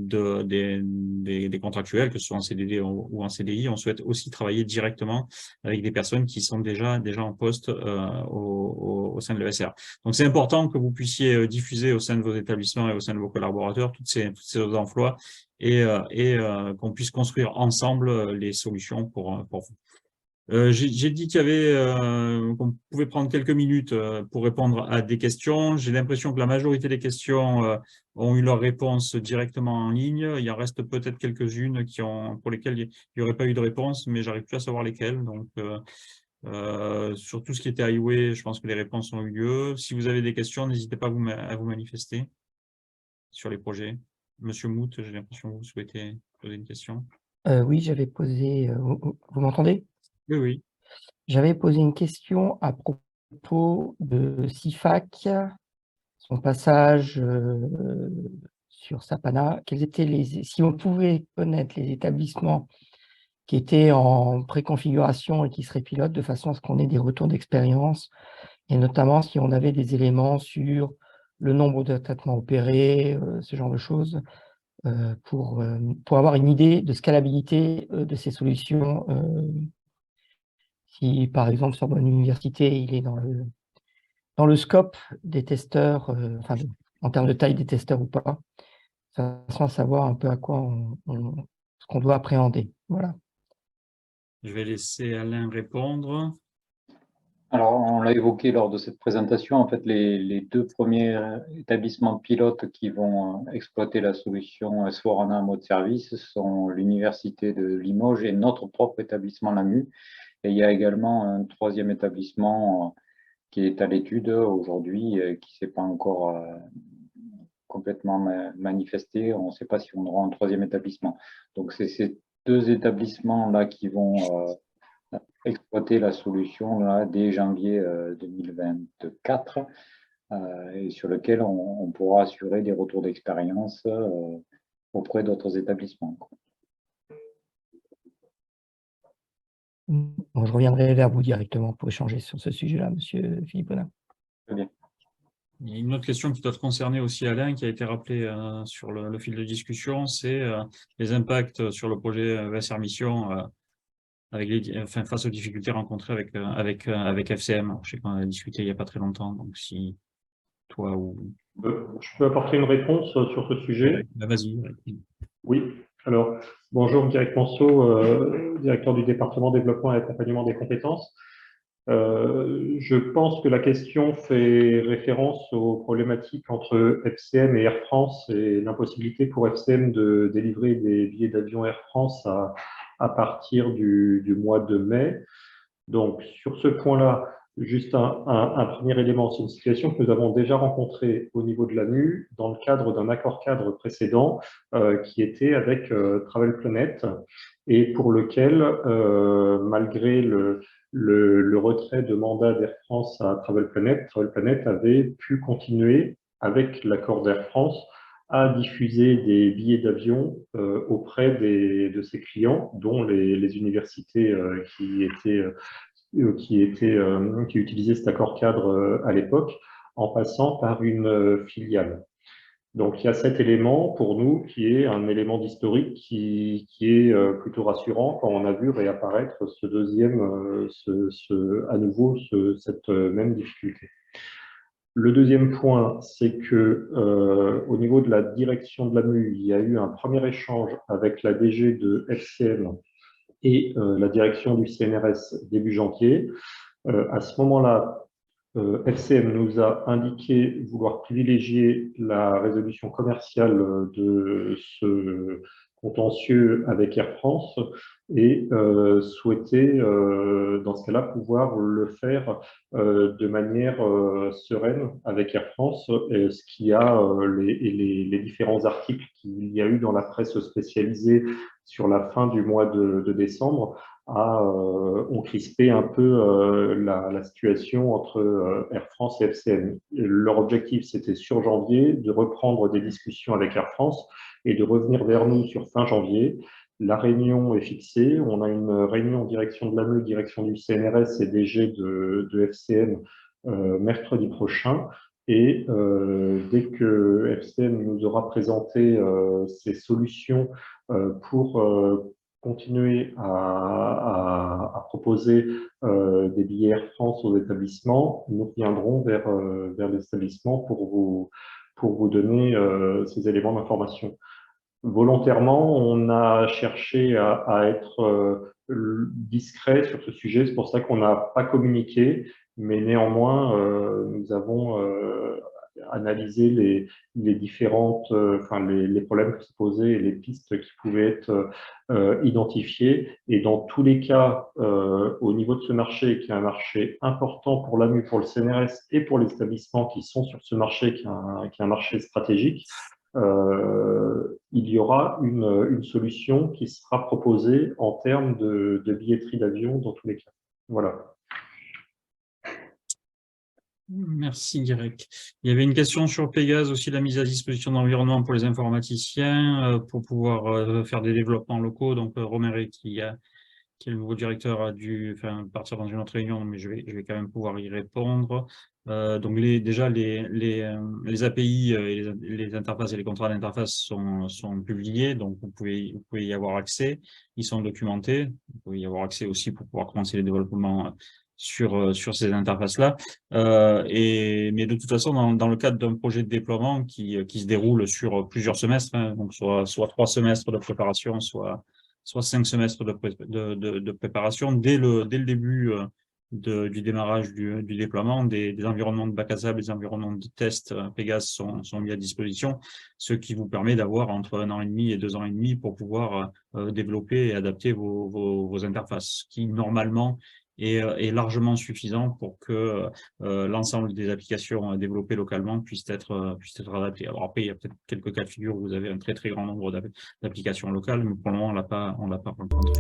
des contractuels, que ce soit en CDD ou en CDI. On souhaite aussi travailler directement avec des personnes qui sont déjà en poste au sein de l'ESR. Donc, c'est important que vous puissiez diffuser au sein de vos établissements et au sein de vos collaborateurs toutes ces emplois et qu'on puisse construire ensemble les solutions pour vous. J'ai dit qu'il y avait qu'on pouvait prendre quelques minutes pour répondre à des questions. J'ai l'impression que la majorité des questions ont eu leur réponse directement en ligne. Il en reste peut-être quelques-unes pour lesquelles il n'y aurait pas eu de réponse, mais j'arrive plus à savoir lesquelles. Donc, sur tout ce qui était highway, je pense que les réponses ont eu lieu. Si vous avez des questions, n'hésitez pas à vous manifester sur les projets. Monsieur Mout, j'ai l'impression que vous souhaitez poser une question. Oui, j'avais posé… vous m'entendez? Oui, oui. J'avais posé une question à propos de CIFAC, son passage sur Sapana. Quels étaient si on pouvait connaître les établissements qui étaient en préconfiguration et qui seraient pilotes, de façon à ce qu'on ait des retours d'expérience, et notamment si on avait des éléments sur le nombre de traitements opérés, ce genre de choses, pour avoir une idée de scalabilité de ces solutions. Si, par exemple, sur mon université, il est dans le scope des testeurs, enfin, en termes de taille des testeurs ou pas, sans savoir un peu à quoi ce qu'on doit appréhender. Voilà. Je vais laisser Alain répondre. Alors, on l'a évoqué lors de cette présentation, en fait, les deux premiers établissements pilotes qui vont exploiter la solution S4HANA en mode service sont l'Université de Limoges et notre propre établissement l'AMU. Et il y a également un troisième établissement qui est à l'étude aujourd'hui, qui ne s'est pas encore complètement manifesté. On ne sait pas si on aura un troisième établissement. Donc, c'est ces deux établissements-là qui vont exploiter la solution là, dès janvier 2024 et sur lequel on pourra assurer des retours d'expérience auprès d'autres établissements. Bon, je reviendrai vers vous directement pour échanger sur ce sujet-là, Monsieur Philippe Bonin. Très bien. Il y a une autre question qui doit concerner aussi Alain, qui a été rappelée sur le fil de discussion, c'est les impacts sur le projet VSR Mission face aux difficultés rencontrées avec FCM. Je sais qu'on a discuté il n'y a pas très longtemps, donc si toi ou… Je peux apporter une réponse sur ce sujet? Vas-y. Oui. Alors, bonjour, Guirec Manceau, directeur du département développement et accompagnement des compétences. Je pense que la question fait référence aux problématiques entre FCM et Air France et l'impossibilité pour FCM de délivrer des billets d'avion Air France à partir du mois de mai. Donc, sur ce point-là, juste un premier élément, c'est une situation que nous avons déjà rencontrée au niveau de l'AMU dans le cadre d'un accord cadre précédent qui était avec Travel Planet et pour lequel, malgré le retrait de mandat d'Air France à Travel Planet avait pu continuer avec l'accord d'Air France à diffuser des billets d'avion auprès de ses clients, dont les universités qui utilisaient cet accord cadre à l'époque, en passant par une filiale. Donc, il y a cet élément pour nous qui est un élément d'historique qui est plutôt rassurant quand on a vu réapparaître à nouveau cette même difficulté. Le deuxième point, c'est que au niveau de la direction de l'AMU, il y a eu un premier échange avec la DG de FCM et la direction du CNRS début janvier. À ce moment-là, FCM nous a indiqué vouloir privilégier la résolution commerciale de ce contentieux avec Air France et souhaiter, dans ce cas-là, pouvoir le faire de manière sereine avec Air France, ce qui a les différents articles qu'il y a eu dans la presse spécialisée sur la fin du mois de décembre ont crispé un peu la situation entre Air France et FCM. Leur objectif, c'était sur janvier de reprendre des discussions avec Air France et de revenir vers nous sur fin janvier. La réunion est fixée. On a une réunion en direction de l'AME, direction du CNRS et DG de FCM mercredi prochain. Et dès que FCM nous aura présenté ses solutions pour continuer à proposer des billets Air France aux établissements, nous reviendrons vers les établissements pour vous donner ces éléments d'information. Volontairement, on a cherché à être discret sur ce sujet, c'est pour ça qu'on n'a pas communiqué, mais néanmoins, nous avons analysé les différentes, les problèmes qui se posaient et les pistes qui pouvaient être identifiées. Et dans tous les cas, au niveau de ce marché, qui est un marché important pour l'AMU, pour le CNRS et pour les établissements qui sont sur ce marché, qui est un marché stratégique, il y aura une solution qui sera proposée en termes de billetterie d'avion dans tous les cas. Voilà. Merci, Guirec. Il y avait une question sur Pégase, aussi la mise à disposition d'environnement pour les informaticiens, pour pouvoir faire des développements locaux. Donc, Roméré, qui est le nouveau directeur, a dû partir dans une autre réunion, mais je vais quand même pouvoir y répondre. Donc, déjà, les API, et les interfaces et les contrats d'interface sont publiés, donc vous pouvez y avoir accès. Ils sont documentés. Vous pouvez y avoir accès aussi pour pouvoir commencer les développements sur ces interfaces-là. Mais de toute façon, dans le cadre d'un projet de déploiement qui se déroule sur plusieurs semestres, donc soit 3 semestres de préparation, soit 5 semestres de préparation, dès le début du démarrage du déploiement, des environnements de bac à sable, des environnements de test Pégase sont mis à disposition, ce qui vous permet d'avoir entre 1 an et demi et 2 ans et demi pour pouvoir développer et adapter vos interfaces, qui normalement est largement suffisant pour que l'ensemble des applications développées localement puissent être adaptées. Alors après, il y a peut-être quelques cas de figure où vous avez un très très grand nombre d'applications locales, mais pour le moment, on l'a pas rencontré.